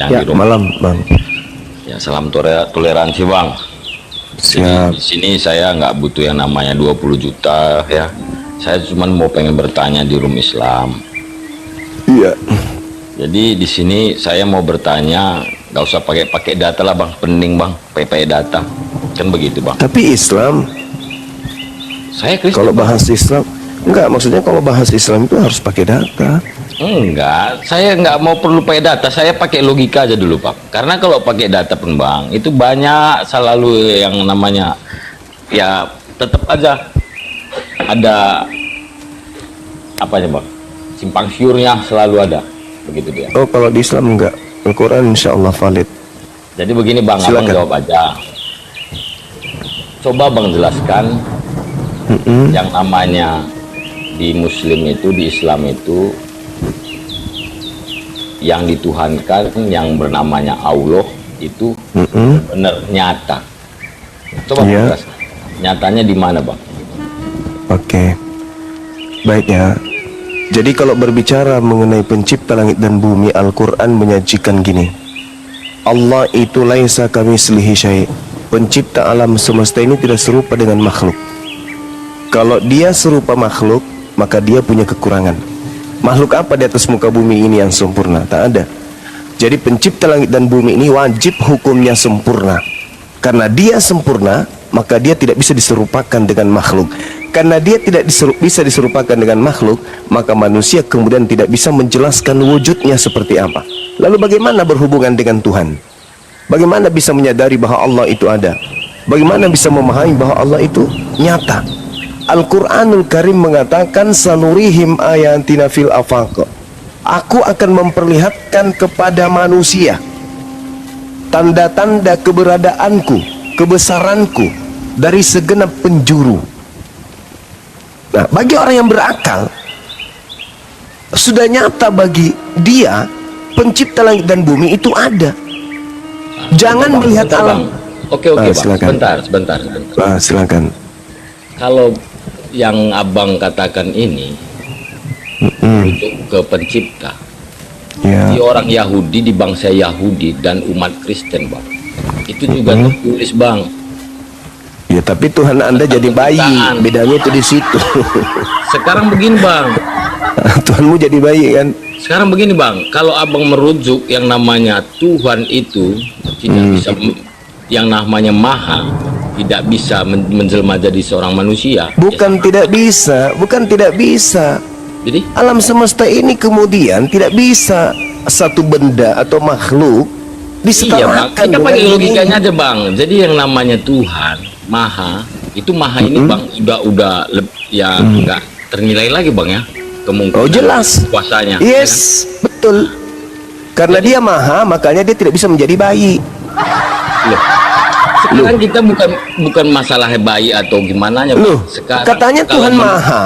yang Ya, di rumah. malam Bang. Ya, salam toleransi Bang. Jadi Siap. di sini saya nggak butuh yang namanya 20 juta ya. Saya cuma mau pengen bertanya di room Islam. Iya. Jadi di sini saya mau bertanya, nggak usah pakai data lah Bang, pening Bang, pakai data. Kan begitu Bang. Tapi Islam, Saya Kristen. kalau Bang. bahas Islam, enggak, maksudnya kalau bahas Islam itu harus pakai data. Enggak, saya nggak mau perlu pakai data, saya pakai logika aja dulu Pak. Karena kalau pakai data pun Bang, itu banyak selalu yang namanya, ya tetap aja ada apanya Bang, simpang siurnya selalu ada, begitu dia. Oh, kalau di Islam enggak. Al-Quran insya Allah valid. Jadi begini Bang, Abang Silakan. jawab aja. Coba Bang jelaskan yang namanya di Muslim itu, di Islam itu, yang dituhankan yang bernamanya Allah itu benar nyata. Coba Iya. jelaskan. Nyatanya di mana Bang? Oke. Baik ya. Jadi kalau berbicara mengenai pencipta langit dan bumi, Al-Quran menyajikan gini. Allah itu laisa kamitslihi syai'. Pencipta alam semesta ini tidak serupa dengan makhluk. Kalau dia serupa makhluk, maka dia punya kekurangan. Makhluk apa di atas muka bumi ini yang sempurna? Tak ada. Jadi pencipta langit dan bumi ini wajib hukumnya sempurna. Karena dia sempurna, maka dia tidak bisa diserupakan dengan makhluk. Karena dia tidak bisa diserupakan dengan makhluk, maka manusia kemudian tidak bisa menjelaskan wujudnya seperti apa. Lalu bagaimana berhubungan dengan Tuhan? Bagaimana bisa menyadari bahwa Allah itu ada? Bagaimana bisa memahami bahwa Allah itu nyata? Al-Quranul Karim mengatakan sanurihim ayatina fil afaq. Aku akan memperlihatkan kepada manusia tanda-tanda keberadaanku, kebesaranku dari segenap penjuru. Nah, bagi orang yang berakal, sudah nyata bagi dia pencipta langit dan bumi itu ada. Jangan Bang, melihat bentar, alam. Bang. Oke Bang, Silakan. sebentar. Silakan. Kalau yang Abang katakan ini untuk ke pencipta, Ya. di orang Yahudi, di bangsa Yahudi dan umat Kristen Bang, itu juga tertulis Bang. Ya, tapi Tuhan Anda jadi bayi. Permintaan. Bedanya itu di situ. Sekarang begini Bang, Tuhanmu jadi bayi kan? sekarang begini Bang, kalau Abang merujuk yang namanya Tuhan itu tidak bisa, yang namanya Maha tidak bisa menjelma jadi seorang manusia. Bukan tidak bisa, bukan tidak bisa. Jadi Alam semesta ini kemudian tidak bisa satu benda atau makhluk iya Bang, disetarakan kita dengan pakai ini. logikanya aja Bang. Jadi yang namanya Tuhan Maha itu Maha ini Bang ya nggak ternilai lagi Bang ya, kemungkinan Oh, jelas. kuasanya. Yes, betul. Karena dia maha, makanya dia tidak bisa menjadi bayi. Loh, sekarang kita bukan masalah bayi atau gimana ya Bang. Loh, Sekarang katanya kalau Tuhan maha.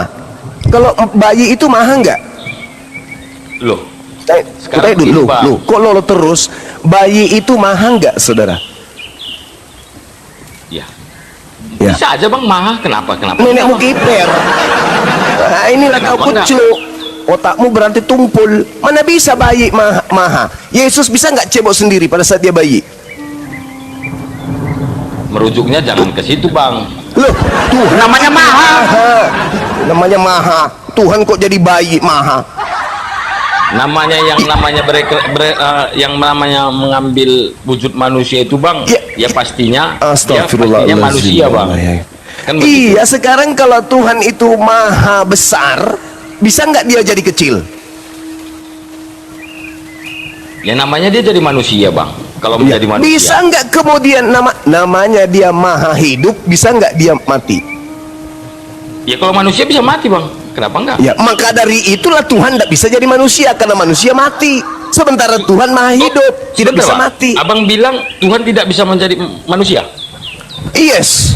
Kalau bayi itu maha enggak? Loh, Kita Sekarang dulu, begini, Bang. kok lo terus? Bayi itu maha enggak, saudara? ya Ya. bisa aja Bang Maha. Kenapa Nenekmu kiper. Nah, inilah kau Kenapa enggak? kucuk. Otakmu berarti tumpul. Mana bisa bayi maha? Yesus bisa nggak cebok sendiri pada saat dia bayi? Merujuknya jangan ke situ Bang. Loh, Tuhan Namanya Maha. Namanya maha. Tuhan kok jadi bayi maha? Namanya yang namanya mengambil wujud manusia itu Bang, Ya. ya pastinya Astagfirullahaladzim. manusia Bang. Kan begitu. Iya, sekarang kalau Tuhan itu maha besar, bisa nggak dia jadi kecil? Ya namanya dia jadi manusia Bang. Kalau Ya, menjadi manusia. bisa nggak kemudian namanya dia maha hidup, bisa nggak dia mati? Ya kalau manusia bisa mati Bang. Kenapa enggak? Ya, maka dari itulah Tuhan tidak bisa jadi manusia karena manusia mati. Sementara Tuhan maha hidup, tidak Sebentar, bisa Bang. mati. Abang bilang Tuhan tidak bisa menjadi manusia. Yes.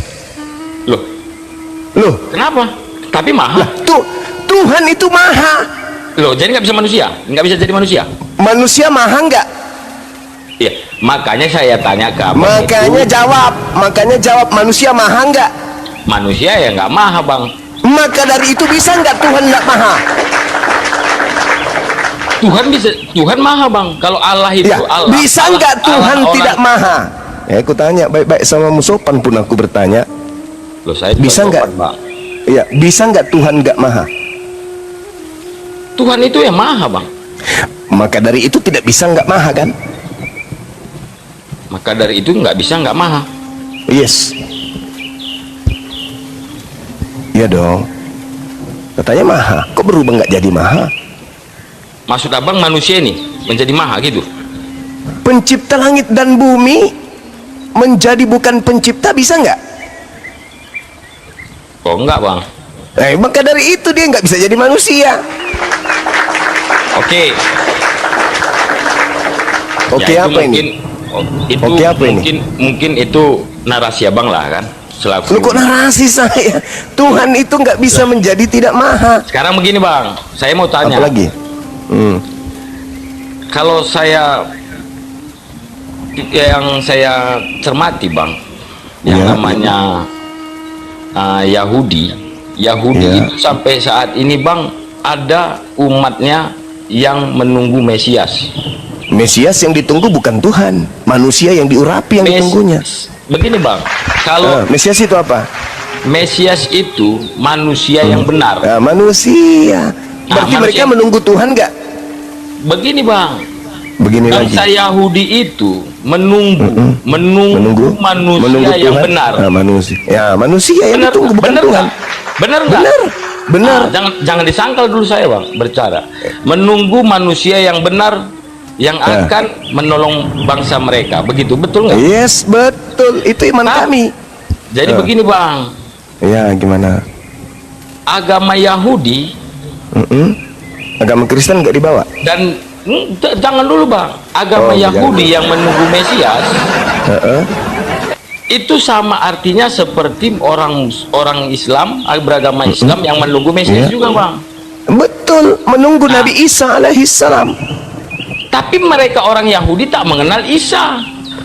Loh, Loh, kenapa? Tapi maha. Tuhan itu maha. Loh, jadi nggak bisa manusia? Nggak bisa jadi manusia? Manusia maha nggak? Iya, makanya saya tanya ke abang Makanya itu, jawab manusia maha nggak? manusia ya nggak maha, Bang. Maka dari itu bisa nggak Tuhan nggak maha? Tuhan maha bang. Kalau Allah itu Ya, Allah. bisa Allah- nggak Tuhan Allah tidak orang- maha? Ya, aku tanya baik-baik sama Musopan pun aku bertanya. Loh, saya juga Bisa nggak? sopan, bang? Ya, bisa nggak Tuhan nggak maha? Tuhan itu yang maha bang. Maka dari itu tidak bisa nggak maha kan? Maka dari itu nggak bisa nggak maha. Yes. Iya dong. Katanya maha. Kok berubah nggak jadi maha? Maksud abang manusia ini menjadi maha gitu? Pencipta langit dan bumi menjadi bukan pencipta, bisa nggak? Kok enggak bang? Maka dari itu dia nggak bisa jadi manusia. Oke. Oke, Ya, itu apa mungkin, ini? Itu Oke, apa ini? mungkin itu narasi abang lah kan. Lu kok narasi saya? Tuhan itu nggak bisa menjadi tidak maha. Sekarang begini bang, saya mau tanya. Apa lagi? Kalau yang saya cermati bang, yang Ya. namanya Yahudi Ya. itu sampai saat ini bang, ada umatnya yang menunggu Mesias. Mesias yang ditunggu bukan Tuhan, manusia yang diurapi yang ditunggunya. Begini bang, kalau Mesias itu apa? Mesias itu manusia yang benar. Manusia. Berarti manusia. mereka menunggu Tuhan nggak? Begini bang, Begini bangsa lagi. Yahudi itu menunggu manusia yang Tuhan. benar. Manusia. Ya, manusia yang Benar, ditunggu bukan benar Tuhan. nggak? Benar nggak? Benar. Benar. Jangan disangkal dulu saya bang bercara. Menunggu manusia yang benar yang akan menolong bangsa mereka. Begitu betul nggak? Yes, betul. Itu iman kami. Jadi begini bang, Ya, gimana? agama Yahudi Agama Kristen nggak dibawa? dan jangan dulu bang, agama Yahudi yang menunggu Mesias itu sama artinya seperti orang Islam beragama Islam yang menunggu Mesias juga bang. Betul, menunggu Nabi Isa alaihissalam. Tapi mereka orang Yahudi tak mengenal Isa.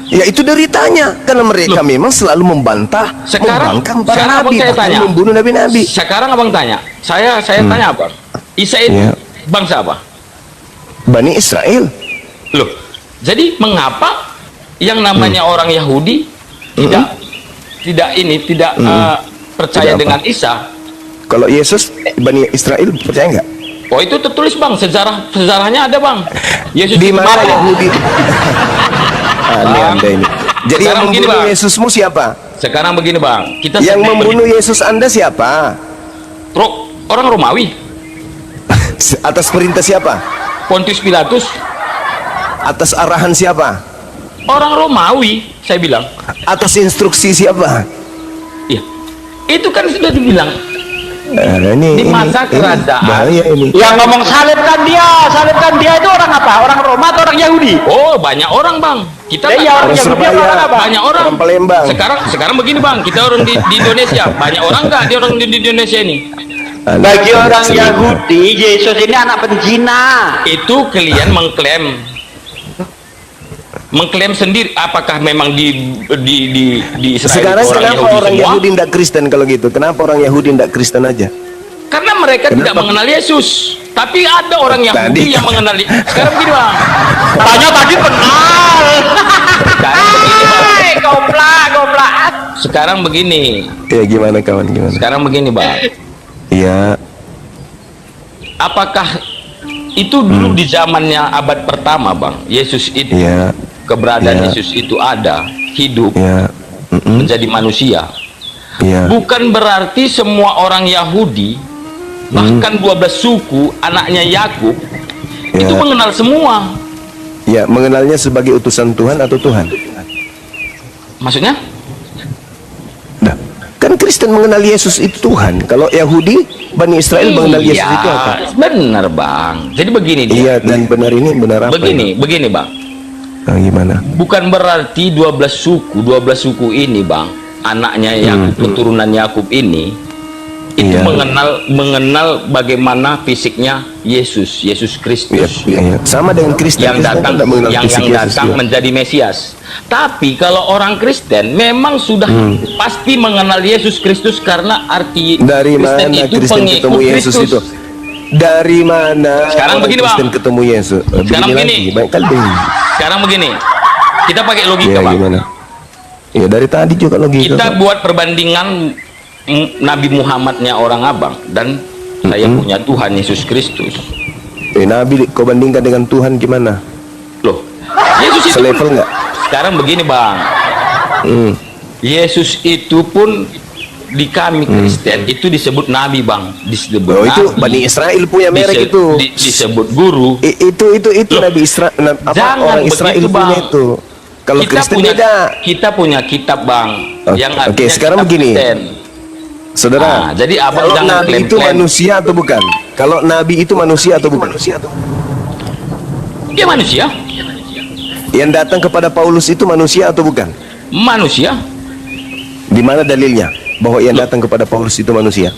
Ya, itu deritanya karena mereka memang selalu membantah, membangkang para sekarang nabi, saya bahkan tanya, membunuh nabi-nabi. Sekarang abang tanya, saya tanya apa? Isa itu bangsa apa? Bani Israel. Loh, jadi mengapa yang namanya orang Yahudi tidak percaya Tidak dengan Isa? Kalau Yesus, Bani Israel percaya nggak? Oh, itu tertulis bang, sejarahnya ada bang. Yesus Di itu mana mati. Yahudi? Aneh Bang, Anda ini. Jadi yang sekarang begini, membunuh Bang. Yesusmu siapa? Sekarang begini bang, kita Yang sedang membunuh Yesus Anda siapa? orang Romawi, Atas perintah siapa? Pontius Pilatus, Atas arahan siapa? orang Romawi, saya bilang. Atas instruksi siapa? Iya, itu kan sudah dibilang Ini di masa kerajaan. bahaya ini. Yang ngomong salibkan dia itu orang apa? Orang Roma atau orang Yahudi? Oh, banyak orang bang. Kita Iya, tak- orang Yahudi apa orang apa? banyak orang. Orang Palembang. Sekarang begini bang, kita orang di Indonesia, banyak orang nggak di orang di Indonesia ini? Bagi orang Seribu. Yahudi, Yesus ini anak penjina. Itu kalian mengklaim sendiri. Apakah memang di Israel Sekarang itu kenapa orang semua? Yahudi tidak Kristen kalau gitu? Kenapa orang Yahudi tidak Kristen aja? Karena mereka tidak Kenapa? mengenal Yesus. Tapi ada orang Yahudi Tadi. yang mengenal. Sekarang begini bang. Tanya tadi kenal. Sekarang begini bang. Goblak. Sekarang begini. Ya gimana kawan, gimana? Sekarang begini bang. Iya. Apakah itu dulu di zamannya abad pertama bang, Yesus itu Iya. keberadaan Ya. Yesus itu ada, hidup, Iya. menjadi manusia. Iya. Bukan berarti semua orang Yahudi, bahkan 12 suku anaknya Yakub Ya. itu mengenal semua. Ya, mengenalnya sebagai utusan Tuhan atau Tuhan? Maksudnya? Nah, kan Kristen mengenal Yesus itu Tuhan. Kalau Yahudi, Bani Israel mengenal Yesus itu apa? Benar bang. Jadi begini dia. Iya, dan benar ini benar apa? Begini bang. Nah, gimana? Bukan berarti 12 suku ini bang, anaknya Yakub, keturunan Yakub ini itu Iya. mengenal bagaimana fisiknya Yesus Iya, Kristus iya. Sama dengan Kristen. yang Kristen datang tidak mengenal yang fisik Yesus datang juga. menjadi Mesias. Tapi kalau orang Kristen memang sudah pasti mengenal Yesus Kristus karena arti Dari Kristen mana itu Kristen pengikut ketemu Yesus Kristus. itu? Dari mana Sekarang orang begini, Kristen Bang. ketemu Yesus? Sekarang begini. Lagi, baik kali. Sekarang begini, kita pakai logika Ya Bang. gimana? Ya dari tadi juga logika. Kita Pak. buat perbandingan Nabi Muhammadnya orang Abang dan saya punya Tuhan Yesus Kristus. Nabi kau bandingkan dengan Tuhan gimana? Loh, Yesus itu Selevel nggak? sekarang begini Bang, Yesus itu pun di kami Kristen itu disebut Nabi Bang, disebut Oh, itu Nabi. Bani Israel punya merek itu. Disebut guru. Itu Loh, Nabi Israel, apa jangan orang Israel begitu, punya Bang. itu. Kalau Kristen beda. Kita punya kitab Bang, yang Oke, artinya sekarang kitab begini. Kristen. Saudara, Nah, jadi abang kalau jangan Nabi itu klaim-klaim. manusia atau bukan? Kalau Nabi itu manusia atau bukan? Dia manusia, Yang datang kepada Paulus itu manusia atau bukan? manusia. Di mana dalilnya bahwa yang datang kepada Paulus itu manusia?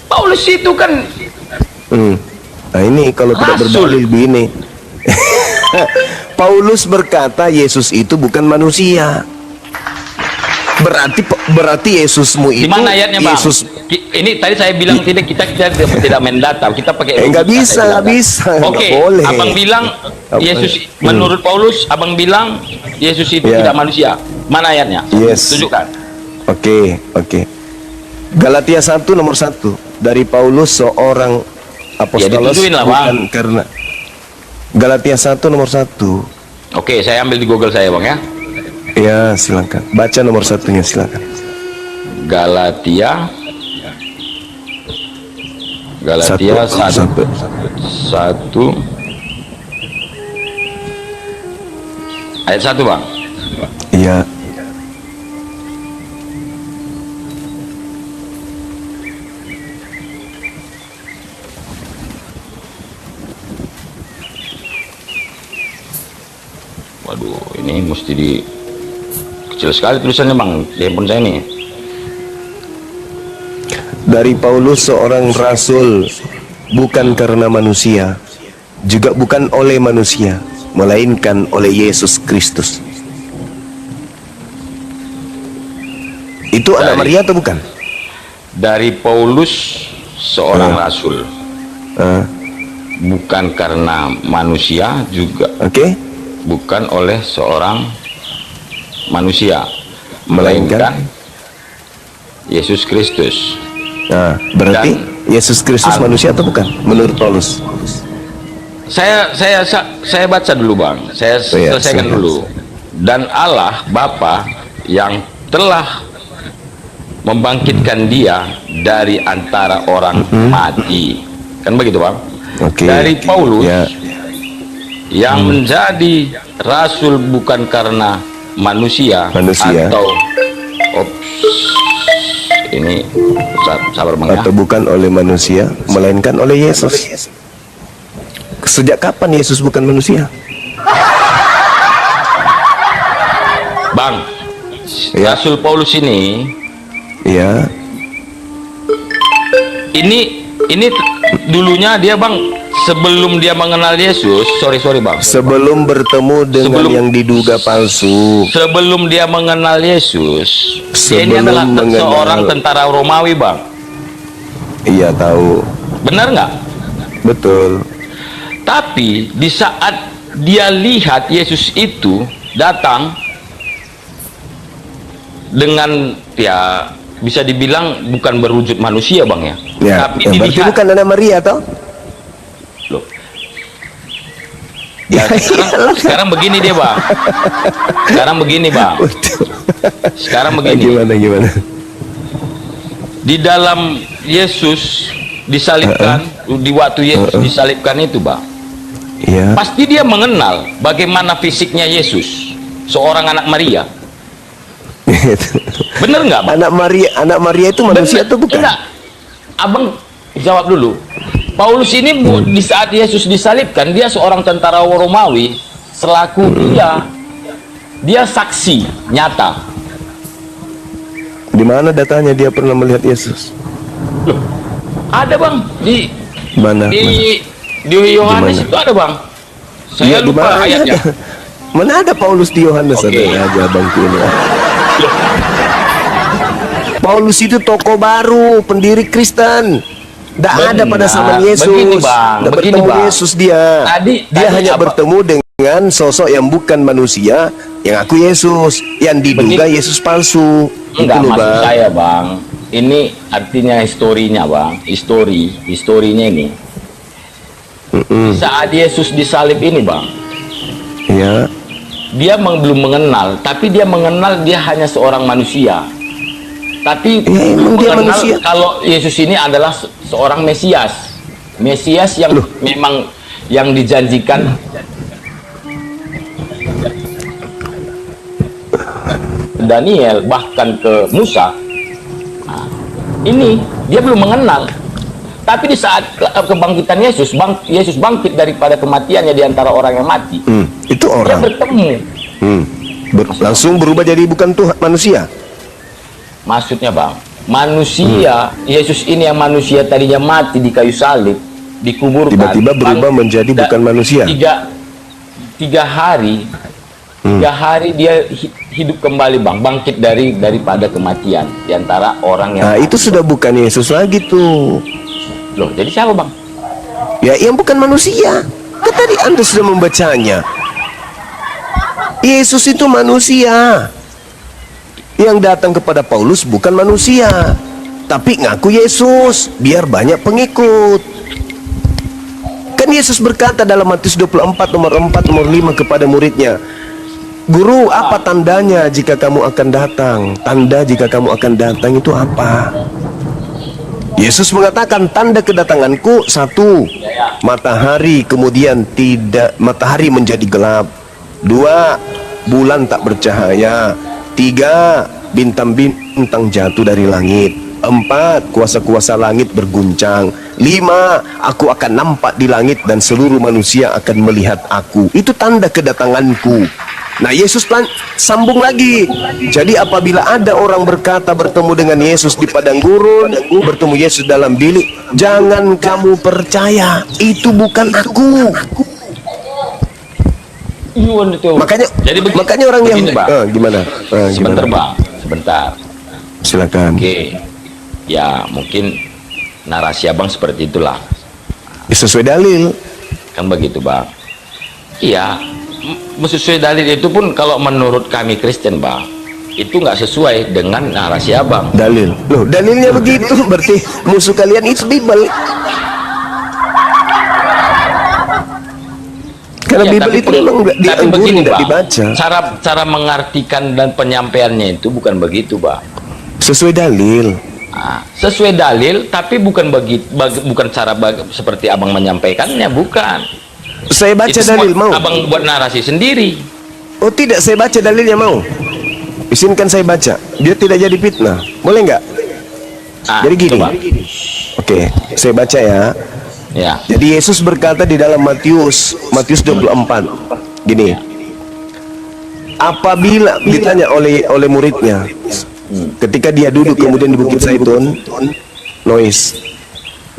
Paulus itu kan Nah ini kalau tidak Rasul. berdalil begini. Paulus berkata Yesus itu bukan manusia. Berarti Yesusmu itu di mana ayatnya Bang? Yesus. Ini tadi saya bilang kita main data, kita pakai nggak logika, bisa, saya nggak bilang. bisa, Oke, nggak boleh. abang bilang Yesus menurut Paulus, abang bilang Yesus itu Ya. tidak manusia. Mana ayatnya? Yes. Tunjukkan. Oke. Galatia 1 nomor 1 dari Paulus seorang apostolos ditujuin lah, bukan Bang. karena Galatia 1 nomor 1. Oke, saya ambil di Google saya Bang ya. Ya silakan baca nomor satunya silakan. Galatia Satu. 1 ayat 1 Bang. Iya. Waduh, ini mesti di kecil sekali tulisannya Bang di handphone saya ini. Dari Paulus seorang rasul bukan karena manusia, juga bukan oleh manusia, melainkan oleh Yesus Kristus. Itu anak Dari- Maria atau bukan? Dari Paulus seorang rasul, Ah, bukan karena manusia, juga Oke. bukan oleh seorang manusia, Melainkan? melainkan Yesus Kristus. Nah, berarti Dan- Yesus Kristus manusia atau bukan? Menurut Paulus. Saya baca dulu Bang, saya iya, selesaikan silakan. dulu. Dan Allah Bapa yang telah membangkitkan dia dari antara orang mati, kan begitu Bang? Oke. Dari Paulus Ya. yang menjadi rasul bukan karena manusia, Manusia. atau ini sabar Bang ya. Atau bukan oleh manusia, melainkan oleh Yesus. Sejak kapan Yesus bukan manusia? Bang, Ya. Rasul Paulus ini Ya. ini dulunya dia Bang, sebelum dia mengenal Yesus, sorry Bang, Sebelum bertemu dengan Sebelum- yang diduga palsu. sebelum dia mengenal Yesus, dia ini Sebelum adalah mengenal- seorang tentara Romawi Bang, Iya tahu. benar nggak? Betul. Tapi di saat dia lihat Yesus itu datang dengan ya bisa dibilang bukan berwujud manusia Bang ya, Ya, tapi berarti dilihat bukan anak Maria toh? loh. Ya, sekarang begini dia Bang. Sekarang begini Bang. Betul. Sekarang begini. Gimana? Di dalam Yesus disalibkan, di waktu Yesus disalibkan itu Bang, Iya. pasti dia mengenal bagaimana fisiknya Yesus, seorang anak Maria. Bener nggak Bang? Anak Maria itu manusia Bener. atau bukan? Enggak. Abang jawab dulu. Paulus ini di saat Yesus disalibkan, dia seorang tentara Romawi, selaku dia saksi nyata. Di mana datanya dia pernah melihat Yesus? Loh, ada Bang di Mana? di Yohanes Di mana? itu ada Bang. Saya Iya, di lupa mana ayatnya. ada? Mana ada Paulus di Yohanes? Oke. Ada aja bangku ini. Paulus itu tokoh baru, pendiri Kristen. Tidak ada pada zaman Benar. Yesus. Begini, Bang. Tidak Begini, bertemu Bang. Yesus dia. Dia Tadi hanya apa? bertemu dengan sosok yang bukan manusia, yang aku Yesus, yang diduga Begini. Yesus palsu. Enggak, Itu loh, maksud Bang. saya, Bang. Ini artinya historinya, Bang. Historinya ini. Saat Yesus disalib ini, Bang, Ya, dia belum mengenal, tapi dia mengenal dia hanya seorang manusia. Tapi Ya, emang dia mengenal manusia. kalau Yesus ini adalah seorang Mesias. Mesias yang memang yang dijanjikan Daniel, bahkan ke Musa. Nah, ini dia belum mengenal. Tapi di saat kebangkitan Yesus, Yesus bangkit daripada kematiannya di antara orang yang mati. itu Dia orang. bertemu. Langsung berubah jadi bukan Tuhan, manusia. Maksudnya, Bang, manusia, Yesus ini yang manusia tadinya mati di kayu salib, dikuburkan. Tiba-tiba berubah menjadi bukan manusia. Tiga hari dia hidup kembali, Bang, bangkit daripada kematian di antara orang yang Nah, itu sudah bukan Yesus lagi tuh. Loh, jadi siapa, Bang? Ya, yang bukan manusia. Kan tadi Anda sudah membacanya. Yesus itu manusia. Yang datang kepada Paulus bukan manusia, tapi ngaku Yesus biar banyak pengikut. Kan Yesus berkata dalam Matius 24 nomor 4 nomor 5 kepada muridnya, "Guru, apa tandanya jika kamu akan datang? Tanda jika kamu akan datang itu apa?" Yesus mengatakan, tanda kedatanganku satu, matahari kemudian tidak, matahari menjadi gelap. Dua, bulan tak bercahaya. Tiga, bintang-bintang jatuh dari langit. Empat, kuasa-kuasa langit berguncang. Lima, aku akan nampak di langit dan seluruh manusia akan melihat aku. Itu tanda kedatanganku. Nah, Yesus sambung lagi. Jadi apabila ada orang berkata bertemu dengan Yesus di padang gurun, bertemu Yesus dalam bilik, jangan kamu percaya, itu bukan aku. Makanya orang Yahudi, gimana? Sebentar, Bang, sebentar. Silakan. Oke, ya mungkin narasi Abang seperti itulah. Sesuai dalil. Kan begitu, Bang. Iya, sesuai dalil itu pun kalau menurut kami Kristen, Bang, itu nggak sesuai dengan narasi Abang. Dalil. Loh, dalilnya begitu, berarti musuh kalian itu Bible. Karena Ya, Bible itu memang dianggurin, tidak dibaca. Cara mengartikan dan penyampaiannya itu bukan begitu, Bang. Sesuai dalil. Nah, sesuai dalil, tapi bukan bukan cara seperti Abang menyampaikannya, bukan. Saya baca Itu dalil, mau? Abang buat narasi sendiri. Oh tidak, saya baca dalilnya, mau? Izinkan saya baca, biar tidak jadi fitnah. Boleh nggak? Nah, Jadi gini. coba. Oke, saya baca ya. Ya. Jadi Yesus berkata di dalam Matius 24 gini. Apabila ditanya oleh muridnya, ketika dia duduk kemudian di Bukit Zaitun, Nois.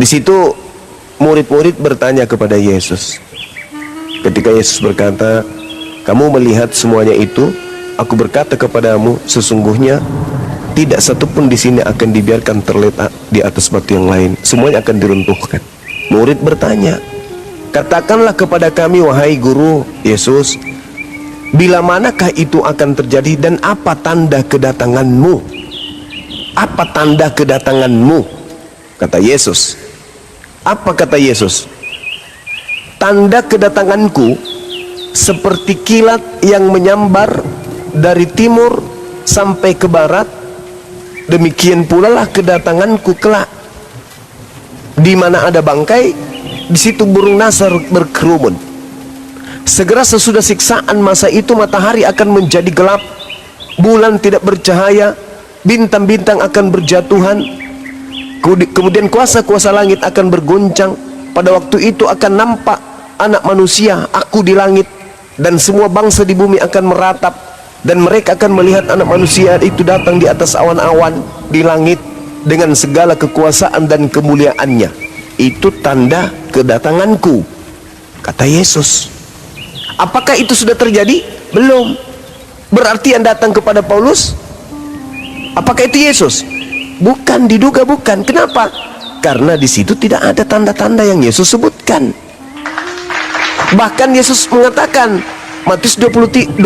Di situ murid-murid bertanya kepada Yesus. Ketika Yesus berkata, "Kamu melihat semuanya itu? Aku berkata kepadamu, sesungguhnya tidak satupun di sini akan dibiarkan terletak di atas batu yang lain. Semuanya akan diruntuhkan." Murid bertanya, "Katakanlah kepada kami, wahai guru Yesus, bila manakah itu akan terjadi dan apa tanda kedatanganmu?" Apa tanda kedatanganmu? Kata Yesus. Apa kata Yesus? Tanda kedatanganku seperti kilat yang menyambar dari timur sampai ke barat. Demikian pula lah kedatanganku kelak. Di mana ada bangkai, di situ burung nasar berkerumun. Segera sesudah siksaan masa itu matahari akan menjadi gelap, bulan tidak bercahaya, bintang-bintang akan berjatuhan, kemudian kuasa-kuasa langit akan bergoncang. Pada waktu itu akan nampak anak manusia, aku di langit, dan semua bangsa di bumi akan meratap, dan mereka akan melihat anak manusia itu datang di atas awan-awan di langit dengan segala kekuasaan dan kemuliaannya. Itu tanda kedatanganku, kata Yesus. Apakah itu sudah terjadi? Belum. Berarti yang datang kepada Paulus, apakah itu Yesus? Bukan, diduga bukan. Kenapa? Karena di situ tidak ada tanda-tanda yang Yesus sebutkan. Bahkan Yesus mengatakan, Matius 24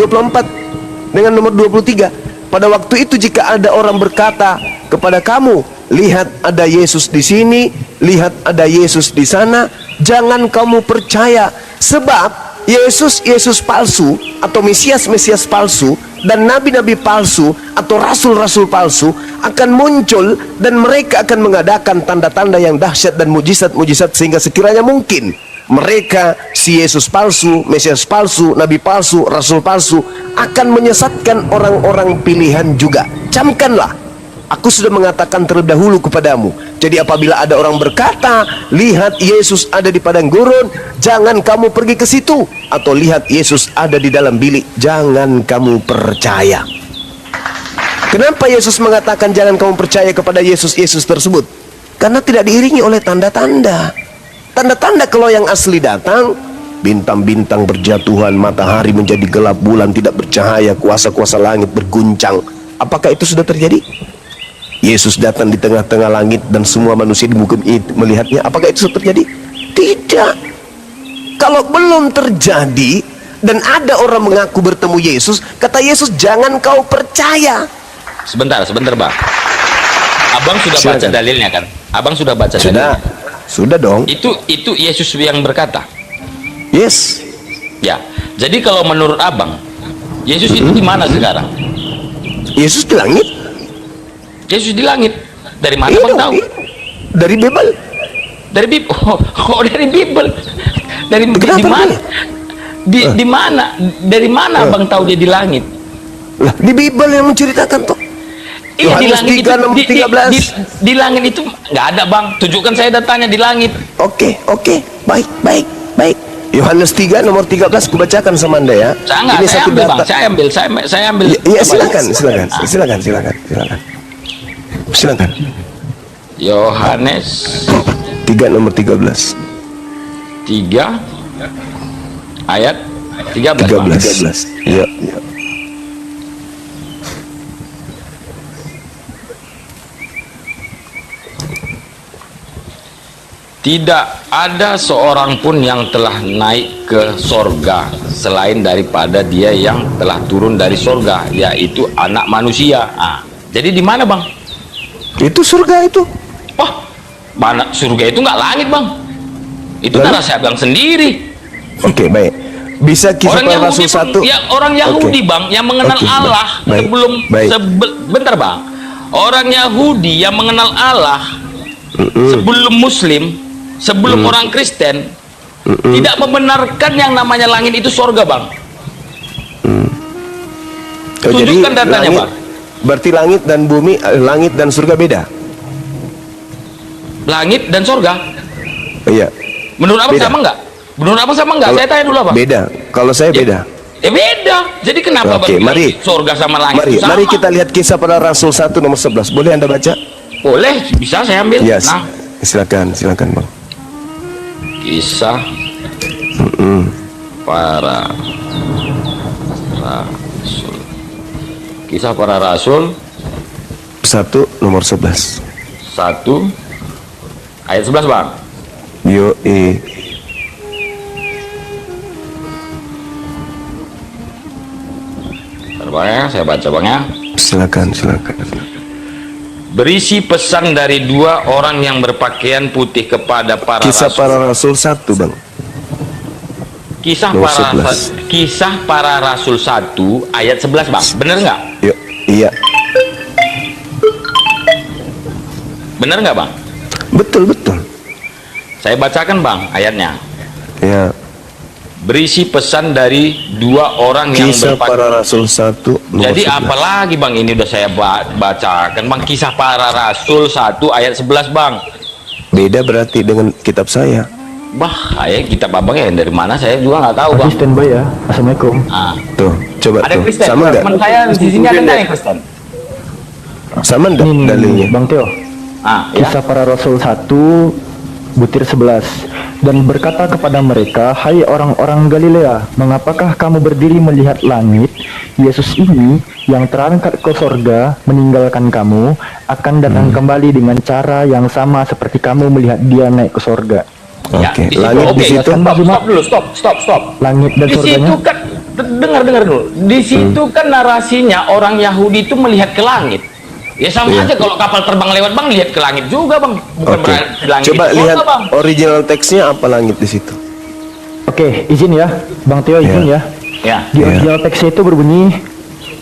dengan nomor 23, pada waktu itu jika ada orang berkata kepada kamu, lihat ada Yesus di sini, lihat ada Yesus di sana, jangan kamu percaya, sebab Yesus palsu atau Mesias palsu dan nabi-nabi palsu atau rasul-rasul palsu akan muncul, dan mereka akan mengadakan tanda-tanda yang dahsyat dan mujizat-mujizat, sehingga sekiranya mungkin mereka, si Yesus palsu, Mesias palsu, nabi palsu, rasul palsu, akan menyesatkan orang-orang pilihan juga. Camkanlah, aku sudah mengatakan terlebih dahulu kepadamu. Jadi apabila ada orang berkata, lihat Yesus ada di padang gurun, jangan kamu pergi ke situ. Atau lihat Yesus ada di dalam bilik, jangan kamu percaya. Kenapa Yesus mengatakan jangan kamu percaya kepada Yesus tersebut? Karena tidak diiringi oleh tanda-tanda. Tanda-tanda kalau yang asli datang, bintang-bintang berjatuhan, matahari menjadi gelap, bulan tidak bercahaya, kuasa-kuasa langit berguncang. Apakah itu sudah terjadi? Yesus datang di tengah-tengah langit dan semua manusia di muka melihatnya. Apakah itu sudah terjadi? Tidak. Kalau belum terjadi dan ada orang mengaku bertemu Yesus, kata Yesus, jangan kau percaya. Sebentar Bang. Abang sudah baca dalilnya kan? Abang sudah baca dalilnya? Sudah dong. Itu Yesus yang berkata. Yes. Ya. Jadi kalau menurut Abang, Yesus itu di mana sekarang? Yesus di langit. Yesus di langit. Dari mana Bang tahu? Dari Bible. Dari Bible. Oh, dari Bible. Dari di mana? Di mana? Dari mana Abang tahu dia di langit? Lah, di Bible yang menceritakan tuh. Iya, di Yohanes langit 3 nomor 13. Di langit itu nggak ada Bang. Tunjukkan saya datanya di langit. Oke. Baik. Yohanes 3 nomor 13 kubacakan sama Anda ya. Saya ambil Bang. Saya ambil. Ya, silakan. Yohanes 3 nomor 13. 3 ayat 13. 13. Iya. Tidak ada seorang pun yang telah naik ke sorga selain daripada dia yang telah turun dari sorga, yaitu anak manusia. Jadi di mana Bang? Itu surga itu. Wah, mana surga itu nggak langit Bang? Itu kan saya bilang sendiri. Oke, baik. Bisa kisah para rasul 1. Ya, orang Yahudi Bang yang mengenal Allah bentar Bang. Orang Yahudi yang mengenal Allah sebelum Muslim, sebelum orang Kristen, tidak membenarkan yang namanya langit itu sorga Bang. Tunjukkan datanya Bang. Berarti langit dan bumi, langit dan surga beda. Langit dan sorga. Iya. Menurut Abang sama enggak? Menurut Abang sama enggak? Saya tanya dulu Abang. Beda. Kalau saya beda. Beda. Jadi kenapa Bang? Mari. Sorga sama langit. Mari kita lihat kisah para rasul 1 nomor 11. Boleh Anda baca? Boleh, bisa saya ambil. Yes. Nah, silakan Bang. Kisah para rasul. Kisah para rasul 1 nomor 11. 1 ayat 11 Bang. Bang ya, saya baca Bang ya. Silakan. Berisi pesan dari 2 orang yang berpakaian putih kepada para Kisah rasul. para rasul 1 Bang. Kisah para rasul 1 ayat 11 Bang. Bener nggak? Iya. Bener nggak Bang? Betul. Saya bacakan Bang ayatnya. Ya. Berisi pesan dari 2 orang yang Kisah para rasul 1 nomor Jadi 11. apalagi Bang, ini udah saya bacakan Bang. Kisah para rasul 1 ayat 11 Bang. Beda berarti dengan kitab saya. Kitab Abang ya dari mana saya juga nggak tahu Bang. Standby ya. Assalamualaikum. Tuh, coba Ada tuh. Kristen. Sama enggak? Teman saya di sini ada yang Kristen. Sama enggak dalilnya? Bang Teo. Ya. Kisah para rasul 1 butir 11. Dan berkata kepada mereka, hai orang-orang Galilea, mengapakah kamu berdiri melihat langit? Yesus ini yang terangkat ke sorga meninggalkan kamu akan datang kembali dengan cara yang sama seperti kamu melihat dia naik ke sorga. Oke, di situ, langit di oke, situ. stop dulu, stop. Langit dan Di sorganya. situ kan, dengar dulu. Di situ kan narasinya orang Yahudi itu melihat ke langit. Ya sama Iya. aja kalau kapal terbang lewat bang, lihat ke langit juga bang. Bukan Oke. berarti langit Coba di lihat sorga, bang. original teksnya apa langit di situ. Oke, izin ya, Bang Tio izin ya. Ya. Di Iya. original teksnya itu berbunyi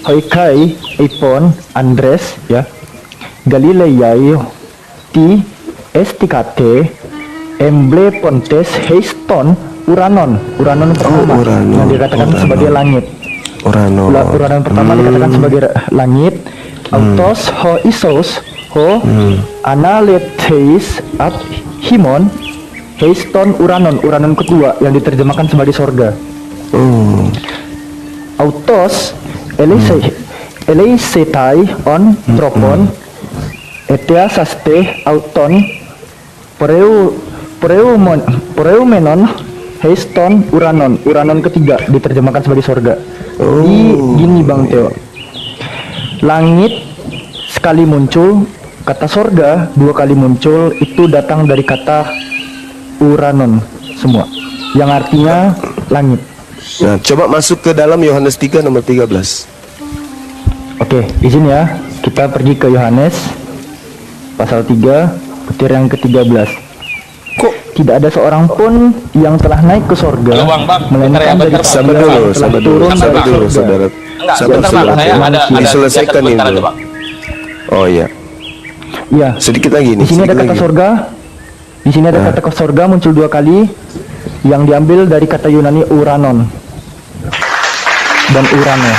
Hoikai Ipon Andres ya Galileai ti estikate emble pontes heiston Uranon pertama Uranon, yang dikatakan Uranon. sebagai langit. Urano. Uranon pertama dikatakan sebagai langit. Autos ho isos ho analetheis at himon heiston Uranon kedua yang diterjemahkan sebagai sorga. Autos Elisetai on tropon etia saste auton preumenon heiston Uranon ketiga diterjemahkan sebagai sorga. Gini Bang Teo, langit sekali muncul, kata sorga 2 kali muncul, itu datang dari kata Uranon semua yang artinya langit. Nah, coba masuk ke dalam Yohanes 3 nomor 13. Oke, izin ya, kita pergi ke Yohanes pasal 3 petir yang ke-13. Kok tidak ada seorang pun yang telah naik ke sorga, Halo, Bang, melainkan bentar ya, dari bentar, Sabar dulu, yang telah sabar dulu, turun sabar dari dulu, sorga. saudara. Enggak, Sabar, bentar, Bang. saudara. Saya ada Diselesaikan kegiatan ini bentar dulu. aja, Bang. Oh iya, Ya, sedikit lagi nih. di sini ada sedikit kata lagi. sorga. Di sini ada kata sorga muncul 2 kali yang diambil dari kata Yunani Uranon dan Urano.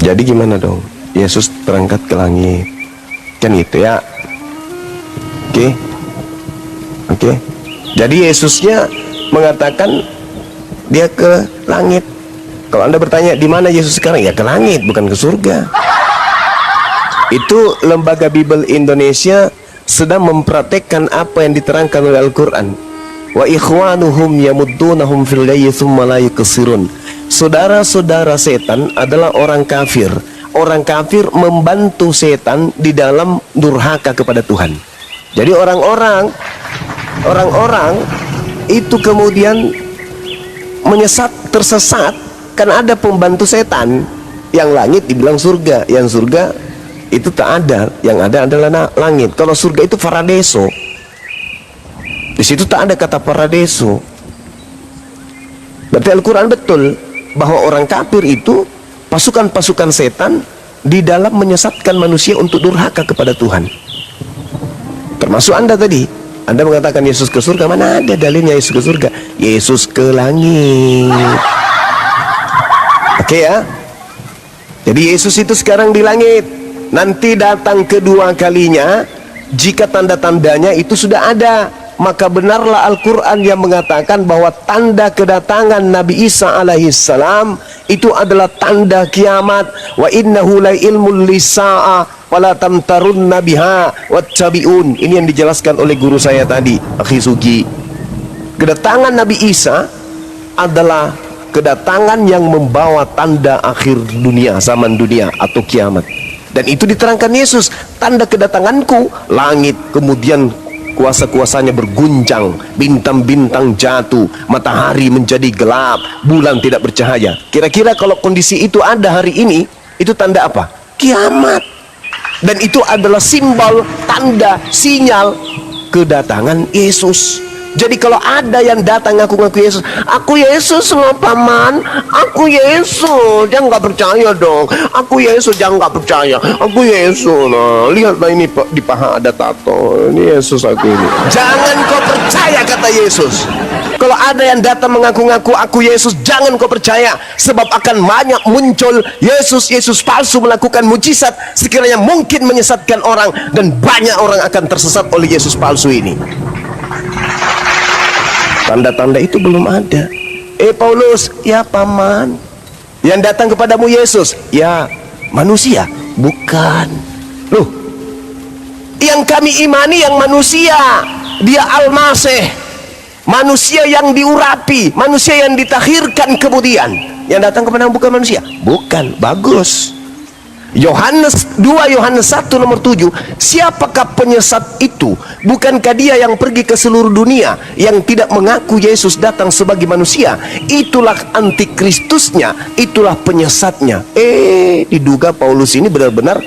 Jadi gimana dong? Yesus terangkat ke langit. Kan gitu ya. Oke. Oke. Jadi Yesusnya mengatakan dia ke langit. Kalau Anda bertanya di mana Yesus sekarang, ya ke langit, bukan ke surga. Itu Lembaga Bible Indonesia sedang mempraktekkan apa yang diterangkan oleh Al-Quran. Wa ikhwanuhum yamuddunahum fil ghayyi tsumma la yuqsirun. Saudara-saudara setan adalah orang kafir. Orang kafir membantu setan di dalam durhaka kepada Tuhan. Jadi orang-orang itu kemudian menyesat, tersesat karena ada pembantu setan. Yang langit dibilang surga, yang surga itu tak ada, yang ada adalah langit. Kalau surga itu paradiso. Di situ tak ada kata paradiso. Berarti Al-Quran betul bahwa orang kafir itu pasukan-pasukan setan di dalam menyesatkan manusia untuk durhaka kepada Tuhan. Termasuk Anda tadi, Anda mengatakan Yesus ke surga. Mana ada dalilnya Yesus ke surga? Yesus ke langit. Oke ya. Jadi Yesus itu sekarang di langit. Nanti datang kedua kalinya, jika tanda-tandanya itu sudah ada, maka benarlah Al-Quran yang mengatakan bahwa tanda kedatangan Nabi Isa alaihissalam itu adalah tanda kiamat. Wa innahu la ilmul lisa'a wala tamtarunna biha wattabi'un. Ini yang dijelaskan oleh guru saya tadi, Akhi Sugi. Kedatangan Nabi Isa adalah kedatangan yang membawa tanda akhir dunia, zaman dunia atau kiamat. Dan itu diterangkan Yesus, tanda kedatanganku, langit kemudian kuasa-kuasanya berguncang, bintang-bintang jatuh, matahari menjadi gelap, bulan tidak bercahaya. Kira-kira kalau kondisi itu ada hari ini, itu tanda apa? Kiamat. Dan itu adalah simbol, tanda, sinyal kedatangan Yesus. Jadi kalau ada yang datang ngaku-ngaku Yesus, aku Yesus loh paman, aku Yesus, jangan nggak percaya dong, aku Yesus, jangan nggak percaya, aku Yesus, nah lihatlah ini di paha ada tato, ini Yesus aku ini. Jangan kau percaya kata Yesus. Kalau ada yang datang mengaku-ngaku aku Yesus, jangan kau percaya, sebab akan banyak muncul Yesus palsu melakukan mujizat sekiranya mungkin menyesatkan orang, dan banyak orang akan tersesat oleh Yesus palsu ini. Tanda-tanda itu belum ada. Paulus, ya paman. Yang datang kepadamu Yesus, ya manusia, bukan. Loh, yang kami imani yang manusia, dia Al-Masih, manusia yang diurapi, manusia yang ditakhirkan kemudian. yang datang kepada bukan manusia? Bukan. Bagus. Yohanes 2 Yohanes 1 nomor 7, siapakah penyesat itu? Bukankah dia yang pergi ke seluruh dunia yang tidak mengaku Yesus datang sebagai manusia? Itulah antikristusnya, itulah penyesatnya. Diduga Paulus ini benar-benar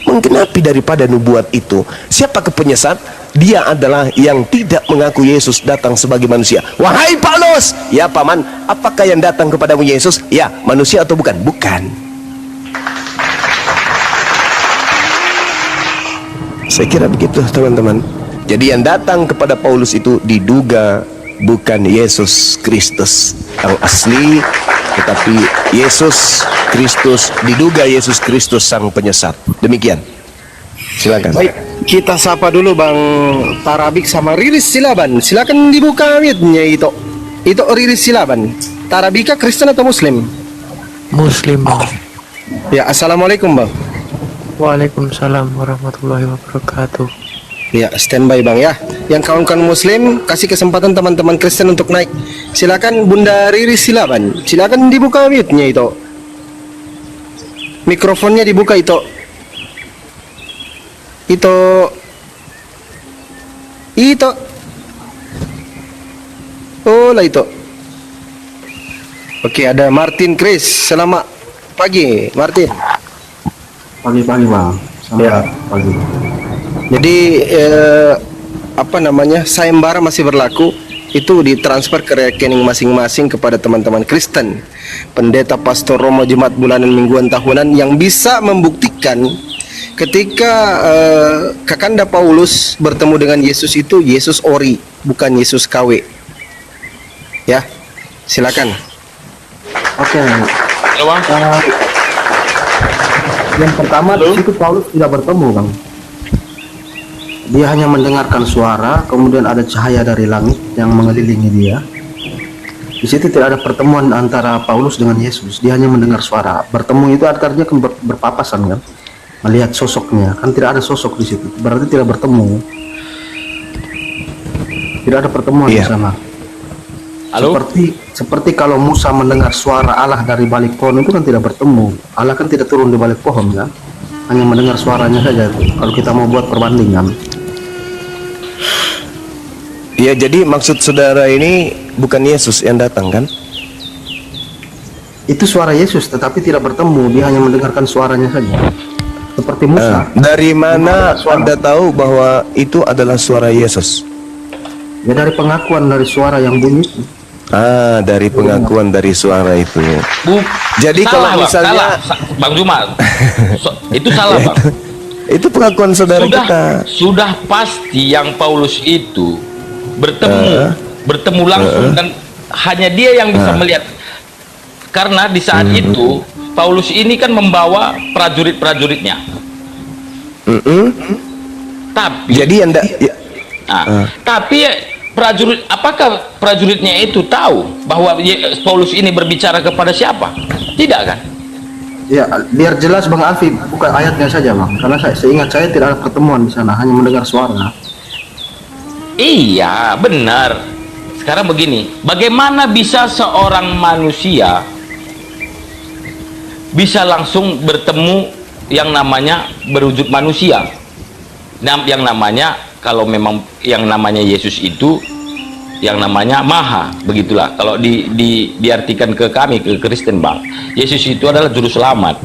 menggenapi daripada nubuat itu. Siapakah penyesat? Dia adalah yang tidak mengaku Yesus datang sebagai manusia. Wahai Paulus, ya paman, apakah yang datang kepadamu Yesus? Ya, manusia atau bukan? Bukan. Saya kira begitu teman-teman. Jadi yang datang kepada Paulus itu diduga bukan Yesus Kristus yang asli, tetapi Yesus Kristus, diduga Yesus Kristus sang penyesat. Demikian. Silakan. Baik, kita sapa dulu Bang Tarabik sama Riris Silaban. Silakan dibuka mic-nya itu. Itu Riris Silaban. Tarabika Kristen atau Muslim? Muslim, Bang. Ya, assalamualaikum Bang. Waalaikumsalam warahmatullahi wabarakatuh. Ya, standby Bang ya. Yang kawan-kawan Muslim, kasih kesempatan teman-teman Kristen untuk naik. Silakan Bunda Riris Silaban. Silakan dibuka mic-nya itu. Mikrofonnya dibuka itu. Itu. Oh lah itu. Oke, ada Martin Chris. Selamat pagi, Martin. Pagi-pagi Bang, selamat pagi. Jadi sayembara masih berlaku. Itu ditransfer ke rekening masing-masing kepada teman-teman Kristen. Pendeta Pastor Romo Jemaat Bulanan Mingguan Tahunan yang bisa membuktikan ketika Kakanda Paulus bertemu dengan Yesus itu Yesus ori, bukan Yesus KW. Ya, silakan. Oke. Yang pertama di situ Paulus tidak bertemu Bang. Dia hanya mendengarkan suara, kemudian ada cahaya dari langit yang mengelilingi dia. Di situ tidak ada pertemuan antara Paulus dengan Yesus. Dia hanya mendengar suara. Bertemu itu artinya kan berpapasan kan, melihat sosoknya. Kan tidak ada sosok di situ. Berarti tidak bertemu. Tidak ada pertemuan di sana. Halo? Seperti kalau Musa mendengar suara Allah dari balik pohon itu kan tidak bertemu. Allah kan tidak turun di balik pohon kan, hanya mendengar suaranya saja. Kalau kita mau buat perbandingan. Ya, jadi maksud saudara ini bukan Yesus yang datang kan? Itu suara Yesus, tetapi tidak bertemu. Dia hanya mendengarkan suaranya saja. Seperti Musa. Dari mana Anda tahu bahwa itu adalah suara Yesus? Ya dari pengakuan dari suara yang bunyi itu. Dari pengakuan dari suara itu. Jadi salah, kalau Bang, misalnya Bang Juma, itu salah Bang. Itu pengakuan saudara kita. Sudah pasti yang Paulus itu bertemu langsung dan hanya dia yang bisa melihat. Karena di saat itu Paulus ini kan membawa prajurit-prajuritnya. Tapi jadi Anda tapi apakah prajuritnya itu tahu bahwa Paulus ini berbicara kepada siapa? Tidak kan? Ya, biar jelas Bang Alfi, bukan ayatnya saja Bang. Karena seingat saya tidak ada pertemuan di sana, hanya mendengar suara. Iya, benar. Sekarang begini, bagaimana bisa seorang manusia bisa langsung bertemu yang namanya berwujud manusia? Yang namanya, kalau memang yang namanya Yesus itu yang namanya Maha, begitulah kalau diartikan ke kami, ke Kristen Bang. Yesus itu adalah juru selamat,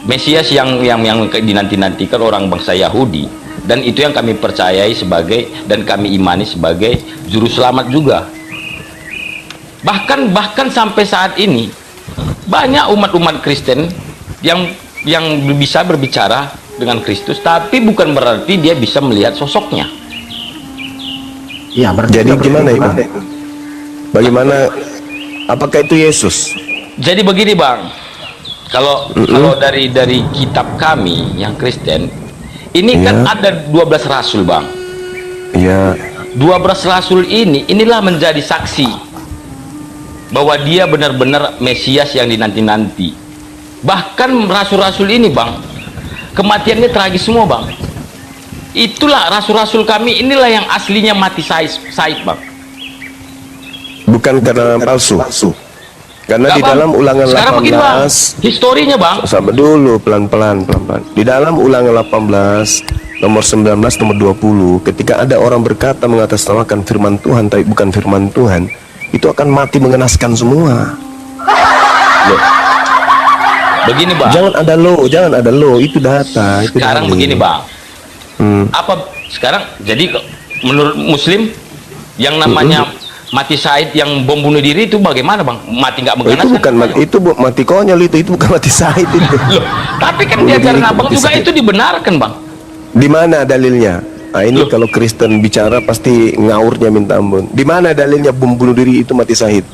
Mesias yang dinanti-nantikan orang bangsa Yahudi, dan itu yang kami percayai sebagai dan kami imani sebagai juru selamat juga. Bahkan sampai saat ini banyak umat-umat Kristen yang bisa berbicara dengan Kristus, tapi bukan berarti dia bisa melihat sosoknya. Ya, jadi gimana itu? Bagaimana? Apakah itu Yesus? Jadi begini Bang, kalau dari kitab kami yang Kristen ini kan ada 12 rasul Bang. Iya. 12 rasul inilah menjadi saksi bahwa dia benar-benar Mesias yang dinanti-nanti. Bahkan rasul-rasul ini Bang, kematiannya tragis semua Bang. Itulah rasul-rasul kami, inilah yang aslinya mati syahid Bang. Bukan karena palsu. Karena Nggak, di Bang. dalam Ulangan Sekarang begini, Bang. 18, Historinya, Bang. sabar dulu, pelan-pelan. Di dalam Ulangan 18 nomor 19 nomor 20, ketika ada orang berkata mengatasnamakan firman Tuhan tapi bukan firman Tuhan, itu akan mati mengenaskan semua. Loh, Begini, Bang. jangan ada lo, itu data, itu Sekarang dalil. begini, Bang. Hmm. Apa sekarang jadi menurut Muslim yang namanya mati syahid yang bom bunuh diri itu bagaimana, Bang? Mati nggak Oh, itu mengenaskan? bukan itu mati konyol, itu bukan mati syahid itu. Loh, tapi kan Bunuh di ajaran diri itu Abang mati juga syahid. itu dibenarkan, Bang. Di mana dalilnya? Nah, ini Loh. kalau Kristen bicara pasti ngaurnya minta ampun. Di mana dalilnya bom bunuh diri itu mati syahid?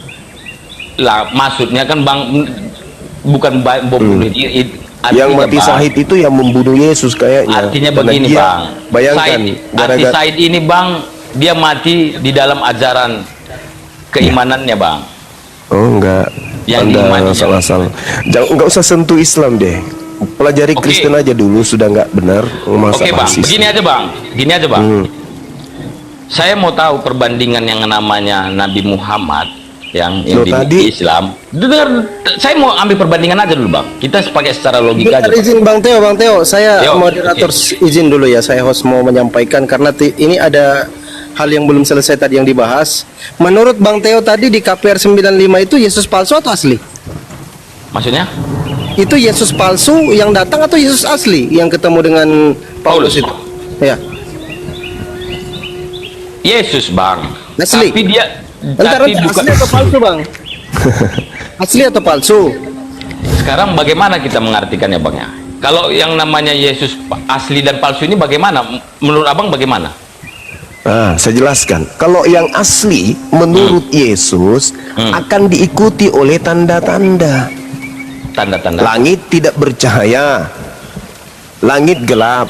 Lah, maksudnya kan, Bang, bukan bom bunuh diri. Yang Artinya, mati Bang, syahid itu yang membunuh Yesus kayaknya. Artinya Karena begini, dia- Bang. Bayangkan, Arti gara-gara syahid ini, Bang, dia mati di dalam ajaran keimanannya, Bang. oh enggak, Yang Anda diimani, salah-salah. Jangan, enggak usah sentuh Islam deh. Pelajari Oke. Kristen aja dulu, sudah enggak benar. Masa Oke, Bang, rasis. begini aja, Bang. Gini aja, Bang. Saya mau tahu perbandingan yang namanya Nabi Muhammad yang Loh, di tadi- Islam. Dengar, saya mau ambil perbandingan aja dulu, Bang. Kita pakai secara logika aja, Bentar, Bang. izin Bang Teo, saya Yo, moderator izin dulu ya, saya host mau menyampaikan karena ini ada hal yang belum selesai tadi yang dibahas. Menurut Bang Teo tadi di KPR 95 itu Yesus palsu atau asli? Maksudnya? Itu Yesus palsu yang datang atau Yesus asli yang ketemu dengan Paulus Paulus. itu? Ya. Yesus, Bang. Asli. Tapi dia Bentar, tapi bentar, bukan. asli atau palsu Bang? Asli atau palsu? Sekarang bagaimana kita mengartikannya, Bang ya? Kalau yang namanya Yesus asli dan palsu ini bagaimana? Menurut Abang bagaimana? Nah, saya jelaskan. Kalau yang asli menurut Yesus akan diikuti oleh tanda-tanda. Tanda-tanda. Langit tidak bercahaya, langit gelap,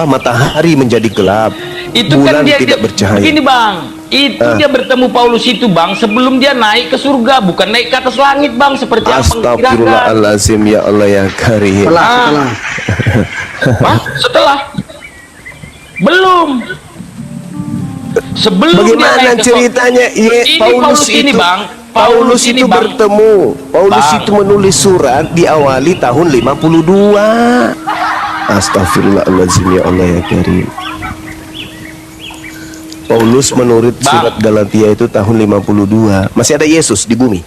matahari menjadi gelap, Itu bulan kan dia tidak bercahaya. Begini, Bang. Itu dia bertemu Paulus itu, Bang, sebelum dia naik ke surga, bukan naik ke atas langit, Bang, seperti yang Bang kirakan. Astagfirullahalazim, ya Allah ya Karim. Setelah. Hah? Setelah? Belum. Sebelum dia Bagaimana naik ke ceritanya? Ini Paulus ini, Bang. Paulus ini, itu Bang. bertemu. Paulus Bang. itu menulis surat diawali tahun 52. Astagfirullahalazim, ya Allah ya Karim. Paulus menurut Bang. surat Galatia itu tahun 52. Masih ada Yesus di bumi.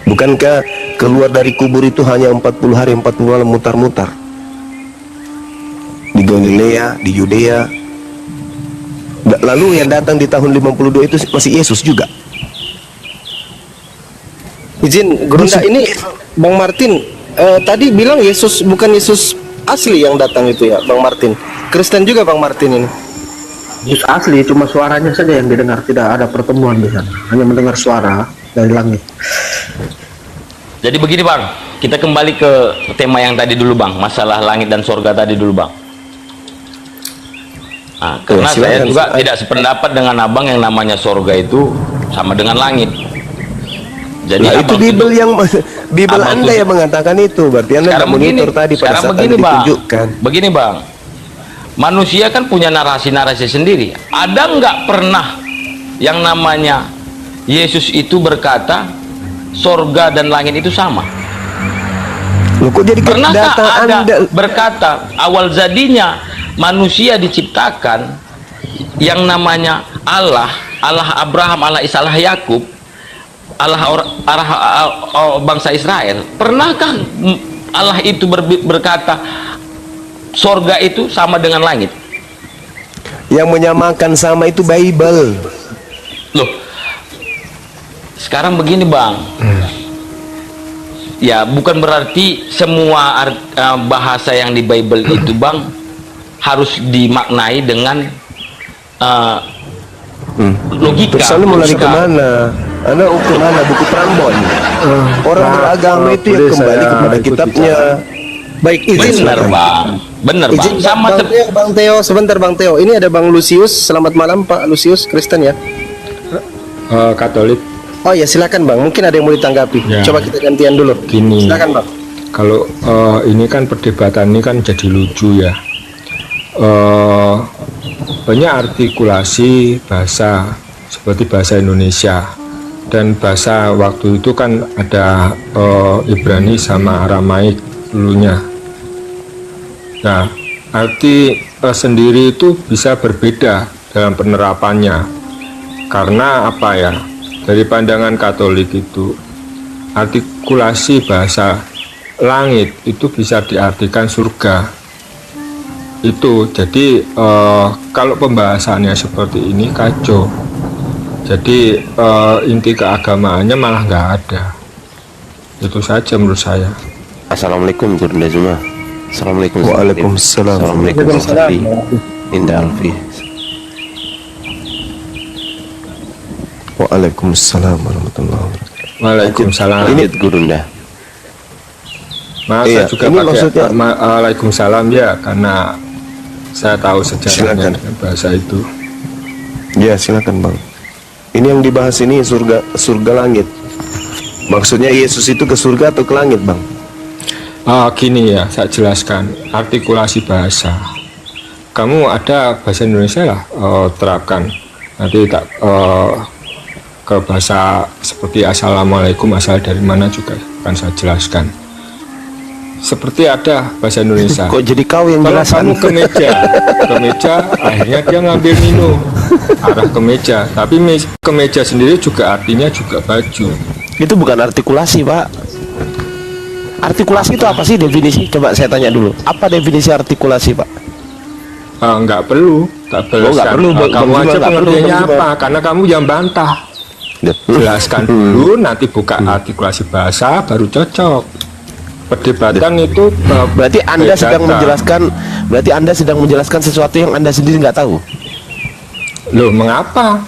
Bukankah keluar dari kubur itu hanya 40 hari 40 malam mutar-mutar? Di Galilea, di Yudea. Lalu yang datang di tahun 52 itu masih Yesus juga. Izin, Gerunda ini Bang Martin tadi bilang Yesus bukan Yesus asli yang datang itu ya, Bang Martin. Kristen juga Bang Martin ini. Yesus asli, cuma suaranya saja yang didengar, tidak ada pertemuan di sana. Hanya mendengar suara dari langit. Jadi begini, Bang, kita kembali ke tema yang tadi dulu, Bang, masalah langit dan sorga tadi dulu, Bang. Nah, karena silakan, saya juga silakan. tidak sependapat dengan Abang yang namanya sorga itu sama dengan langit. Jadi Nah, itu Abang Bible tuduh- yang Bible Abang Anda tuduh- yang mengatakan itu. Berarti Anda tidak monitor tadi pada sekarang saat begini, Anda Bang. ditunjukkan. Begini, Bang. Manusia kan punya narasi-narasi sendiri. Ada nggak pernah yang namanya Yesus itu berkata sorga dan langit itu sama? Loh, kok jadi Pernahkah data ada Anda? berkata awal jadinya manusia diciptakan yang namanya Allah Abraham, Allah Ishak, Allah Yakub, Allah bangsa Israel? Pernahkah Allah itu berkata sorga itu sama dengan langit? Yang menyamakan sama itu Bible. Loh, sekarang begini, Bang. Ya, bukan berarti semua bahasa yang di Bible itu, Bang, harus dimaknai dengan logika. Terus Anda mau lari logika. kemana? Anda ukur mana? Buku Prambon. Orang beragama itu ya boleh kembali saya kepada ikut kitabnya. Baik, izin Benar, Bang. Benar, Bang. Izin Sama Bang Teo, sebentar Bang Teo. Ini ada Bang Lucius. Selamat malam Pak Lucius, Kristen ya. Katolik. Oh ya, silakan Bang. Mungkin ada yang mau ditanggapi. Ya. Coba kita gantian dulu. Gini. Silakan Bang. Kalau ini kan perdebatan ini kan jadi lucu ya. Banyak artikulasi bahasa seperti bahasa Indonesia. Dan bahasa waktu itu kan ada Ibrani sama Aramaik dulunya. Nah, arti sendiri itu bisa berbeda dalam penerapannya. Karena apa ya? Dari pandangan Katolik itu artikulasi bahasa langit itu bisa diartikan surga. Itu jadi kalau pembahasannya seperti ini kacau. Jadi inti keagamaannya malah nggak ada. Itu saja menurut saya. Assalamualaikum Gurunda Zuma. Assalamualaikum. Waalaikumsalam. Assalamualaikum Safi. Indah Alfi. Waalaikumsalam warahmatullahi wabarakatuh. Waalaikumsalam. Ini Gurunda. Mas Iya, saya juga ini pakai maksudnya- Waalaikumsalam ya, karena saya tahu sejarahnya Silakan. dengan bahasa itu. Ya, silakan Bang. Ini yang dibahas ini surga langit. Maksudnya Yesus itu ke surga atau ke langit, Bang? Gini ya, saya jelaskan artikulasi bahasa. Kamu ada bahasa Indonesia lah, terapkan. Nanti tak ke bahasa seperti Assalamualaikum, asal dari mana juga akan saya jelaskan. Seperti ada bahasa Indonesia. Kok jadi kau yang Kalau jelaskan? kamu ke meja, akhirnya dia ngambil minum arah ke meja. Tapi ke meja sendiri juga artinya juga baju. Itu bukan artikulasi, Pak. Artikulasi itu apa sih definisi? Coba saya tanya dulu. Apa definisi artikulasi, Pak? Nggak perlu, nggak perlu. Oh, nggak perlu, Bang Kamu Zuma, aja nggak perlu, pengertiannya Bang Zuma. apa? Karena kamu yang bantah. Jelaskan dulu, nanti buka artikulasi bahasa, baru cocok. Perdebatan itu Berarti Anda sedang berdata. menjelaskan, berarti Anda sedang menjelaskan sesuatu yang Anda sendiri nggak tahu. Loh, mengapa?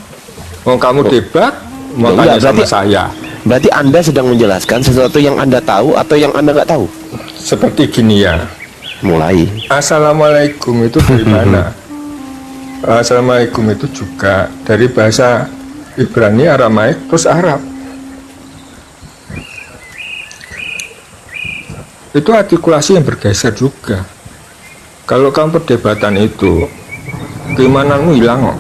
Mau kamu debat, mau Enggak, tanya sama berarti- saya. Berarti Anda sedang menjelaskan sesuatu yang Anda tahu atau yang Anda nggak tahu. Seperti gini ya. Mulai. Assalamualaikum itu dari mana? Assalamualaikum itu juga dari bahasa Ibrani, Aramaik, terus Arab. Itu artikulasi yang bergeser juga. Kalau kamu perdebatan itu, keimananmu hilang kok.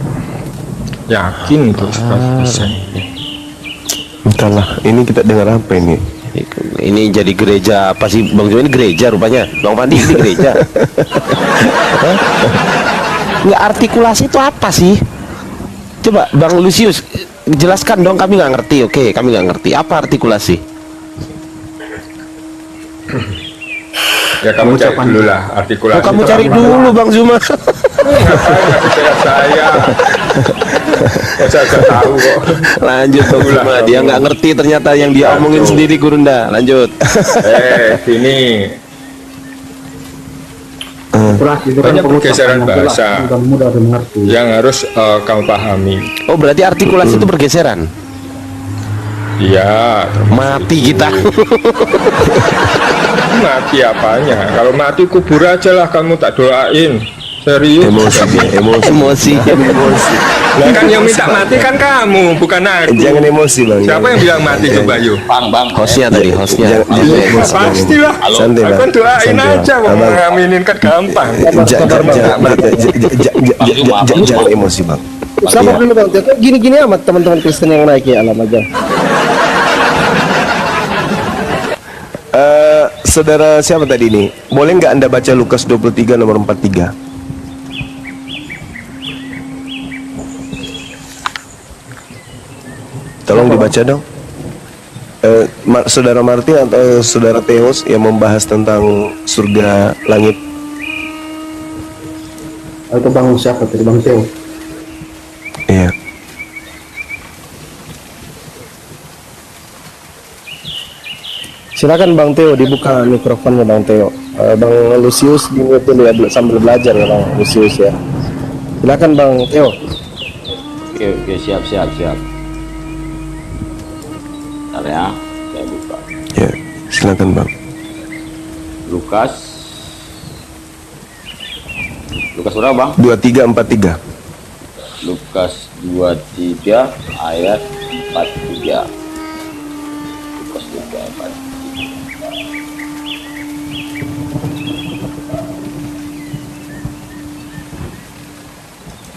Yakin itu 100%. Entahlah, ini kita dengar apa ini? Ini jadi gereja apa sih, Bang Zuma? Ini gereja rupanya. Bang Pandi, ini gereja. Nggak, artikulasi itu apa sih? Coba Bang Lucius jelaskan dong, kami nggak ngerti. Oke, kami nggak ngerti. Apa artikulasi? Ya kamu cari dulu lah artikulasi. Oh, kamu itu cari apa? dulu Bang Zuma. Ngapain nggak bicara saya? Saya nggak tahu kok. Lanjut Bang Ulah, Zuma, dia kamu. nggak ngerti ternyata yang dia Aduh. omongin sendiri, Gurunda. Lanjut. Sini. Artikulasi itu kan Banyak pengucapan pergeseran yang jelas, bahasa. bukan mudah dimengerti. Yang harus kamu pahami. Oh, berarti artikulasi itu bergeseran. Iya. Mati kita. Mati apanya? Kalau mati kubur aja lah, kamu tak doain. Serius. Emosi, Emosi. Lah kan yang minta mati kan kamu, bukan aku. Jangan emosi, Bang. Siapa yang bilang mati coba yuk? Bang. Hostnya tadi, hostnya. Jangan emosi, Bang. Pastilah. Santai, Aku Bang. doain Santai, aja, Bang. mau Abang. ngaminin kan gampang. Jangan emosi, Bang. Sabar dulu Bang, kok gini-gini amat teman-teman Kristen yang naik ya, alam aja. Saudara siapa tadi ini? Boleh nggak Anda baca Lukas 23 nomor 43? Tolong dibaca dong. Saudara Martin atau Saudara Theos yang membahas tentang surga langit. Itu Bang siapa tadi, Bang Teo? Iya. Silakan Bang Teo, dibuka mikrofonnya Bang Teo. Bang Lucius dulu dulu ya, sambil belajar ya Bang Lucius ya. Silakan Bang Teo. Oke, siap. Bentar ya, saya buka. Ya, silakan Bang. Lukas berapa Bang? 2343. Lukas 23 ayat 43. Lukas 23 ayat 43.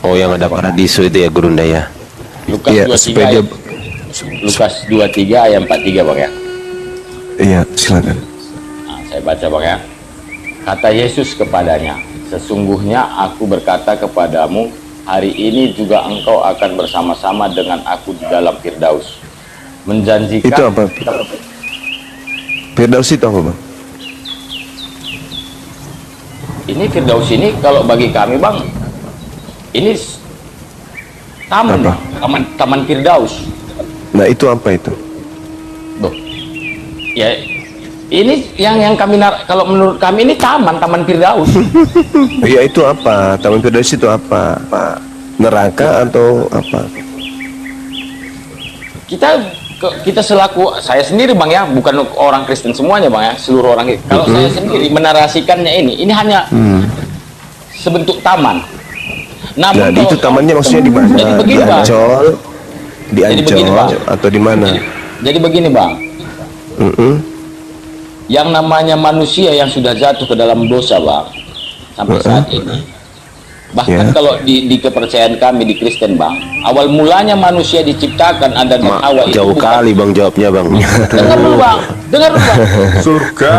Oh, yang ada paradiso itu ya, Gurunda ya. Lukas Iya, 23 supaya dia- Lukas 23 ayat 43 Bang ya. Iya, silakan. Nah, saya baca Bang ya. Kata Yesus kepadanya, sesungguhnya aku berkata kepadamu, hari ini juga engkau akan bersama-sama dengan aku di dalam Firdaus. Menjanjikan Itu apa? Firdaus itu apa, Bang? Ini Firdaus ini kalau bagi kami Bang, ini taman Apa? Bang, taman Firdaus. Nah, itu apa itu? Loh. Ya ini yang kami kalau menurut kami ini taman Firdaus. Iya, itu apa? Taman Firdaus itu apa? Pak, neraka atau apa? Kita selaku saya sendiri Bang ya, bukan orang Kristen semuanya Bang ya, seluruh orang. Kalau saya sendiri menarasikannya ini hanya sebentuk taman. Namun Nah, kalau itu tamannya maksudnya di mana? Jadi Di begini, Bang. Ancol, di Jadi begini, Ancol Bang. atau di mana? Jadi begini Bang, Mm-mm. yang namanya manusia yang sudah jatuh ke dalam dosa Bang, sampai saat ini. Bahkan Ya. kalau di kepercayaan kami di Kristen Bang, awal mulanya manusia diciptakan ada dan Hawa itu Jauh bukan. kali Bang jawabnya Bang. Dengar dulu Bang, dengar dulu Bang. Surga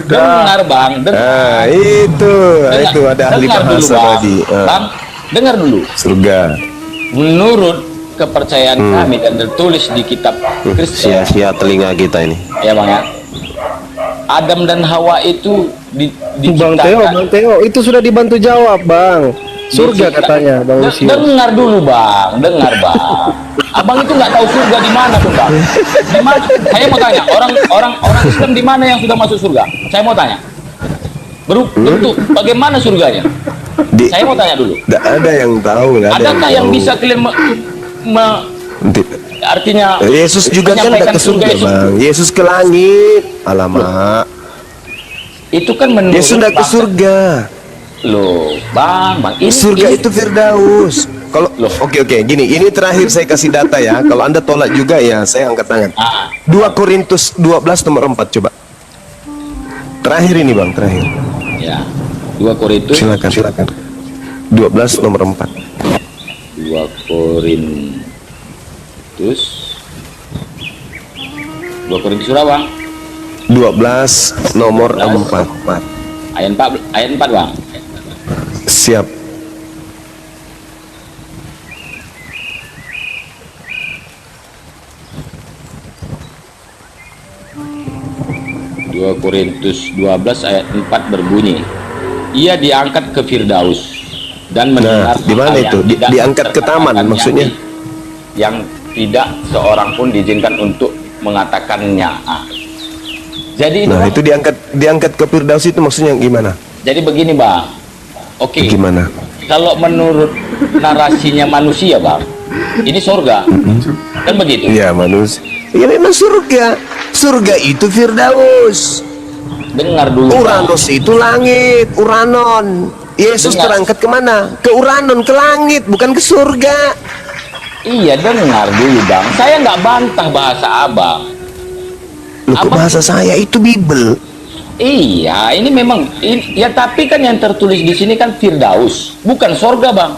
Dengar Bang, dengar. Ah, itu ada ahli dengar dulu, bahasa Bang. tadi. Bang, dengar dulu. Surga. Menurut kepercayaan kami dan tertulis di kitab Kristen, Sia-sia telinga kita ini. ya Bang ya. Adam dan Hawa itu Bang Teo, itu sudah dibantu jawab, Bang. Surga katanya, Bang Lucius. Dengar dulu Bang, dengar Bang. Abang itu nggak tahu surga di mana tuh Bang. Di mana? Saya mau tanya, orang Islam di mana yang sudah masuk surga? Saya mau tanya. Bentuk bagaimana surganya? Saya mau tanya dulu. Tidak ada yang tahu. Nggak ada Adakah yang tahu. bisa kalian artinya Yesus juga kan menyampaikan tidak ke surga, itu? Bang. Yesus ke langit. Alamak. Itu kan menurut Yesus tidak ke Bang. surga. Loh, Bang, Surga itu Firdaus. Kalau oke, gini, ini terakhir saya kasih data ya. Kalau Anda tolak juga ya, saya angkat tangan. 2 Korintus 12 nomor 4 coba. Terakhir ini, Bang, terakhir. Ya. 2 Korintus. Silakan. 12 nomor 4. 2 Korintus surah Bang. 12 nomor 4. Ayat 4 Bang. Siap. Korintus 12 ayat 4 berbunyi, ia diangkat ke Firdaus dan mendengar di mana hal itu? yang tidak Diangkat ke taman terkatakan maksudnya? yang tidak seorang pun diizinkan untuk mengatakannya. Jadi itu, Nah, Bang. itu diangkat ke Firdaus itu maksudnya gimana? Jadi begini Bang. Oke. Gimana? Kalau menurut narasinya manusia Bang, ini surga. Kan begitu? Iya, manusia. Ya memang surga. Surga itu Firdaus. Dengar dulu. Bang. Uranus itu langit, Uranon. Yesus Dengar. terangkat kemana? Ke Uranon, ke langit, bukan ke surga. Iya, dengar dulu Bang. Saya nggak bantah bahasa Abang. Loh, kok bahasa saya itu Bible. Iya, ini memang ya, tapi kan yang tertulis di sini kan Firdaus, bukan sorga Bang.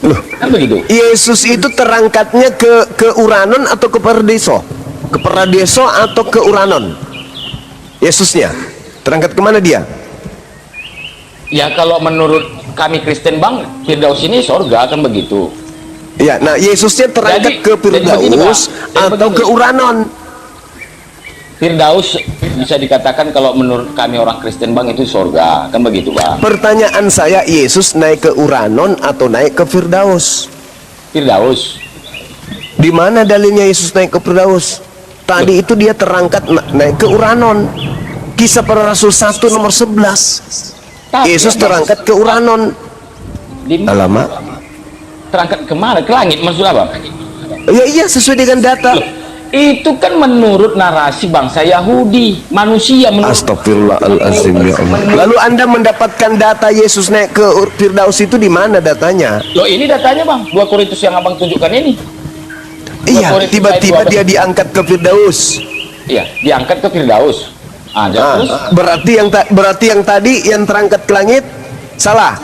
Loh, kan begitu. Yesus itu terangkatnya ke Uranon atau ke Paradiso? Ke Paradiso atau ke Uranon? Yesusnya terangkat kemana dia? Ya kalau menurut kami Kristen Bang, Firdaus ini sorga kan begitu. Ya, nah Yesusnya terangkat ke Firdaus atau ke Uranon? Firdaus bisa dikatakan kalau menurut kami orang Kristen Bang itu sorga kan begitu Bang. Pertanyaan saya, Yesus naik ke Uranon atau naik ke Firdaus? Firdaus. Di mana dalilnya Yesus naik ke Firdaus? Tadi itu dia terangkat naik ke Uranon. Kisah Para Rasul 1 nomor 11. Yesus terangkat ke Uranon. Alamak. Terangkat kemana? Ke langit maksudnya Bang? Iya, sesuai dengan data. Itu kan menurut narasi bangsa Yahudi, manusia menurut. Astagfirullahaladzim, ya Allah. Lalu Anda mendapatkan data Yesus naik ke Firdaus itu di mana datanya? Loh, ini datanya Bang, 2 Korintus yang Abang tunjukkan ini. Iya, tiba-tiba dia diangkat ke Firdaus. Iya, diangkat ke Firdaus. Terus berarti yang tadi yang terangkat ke langit salah.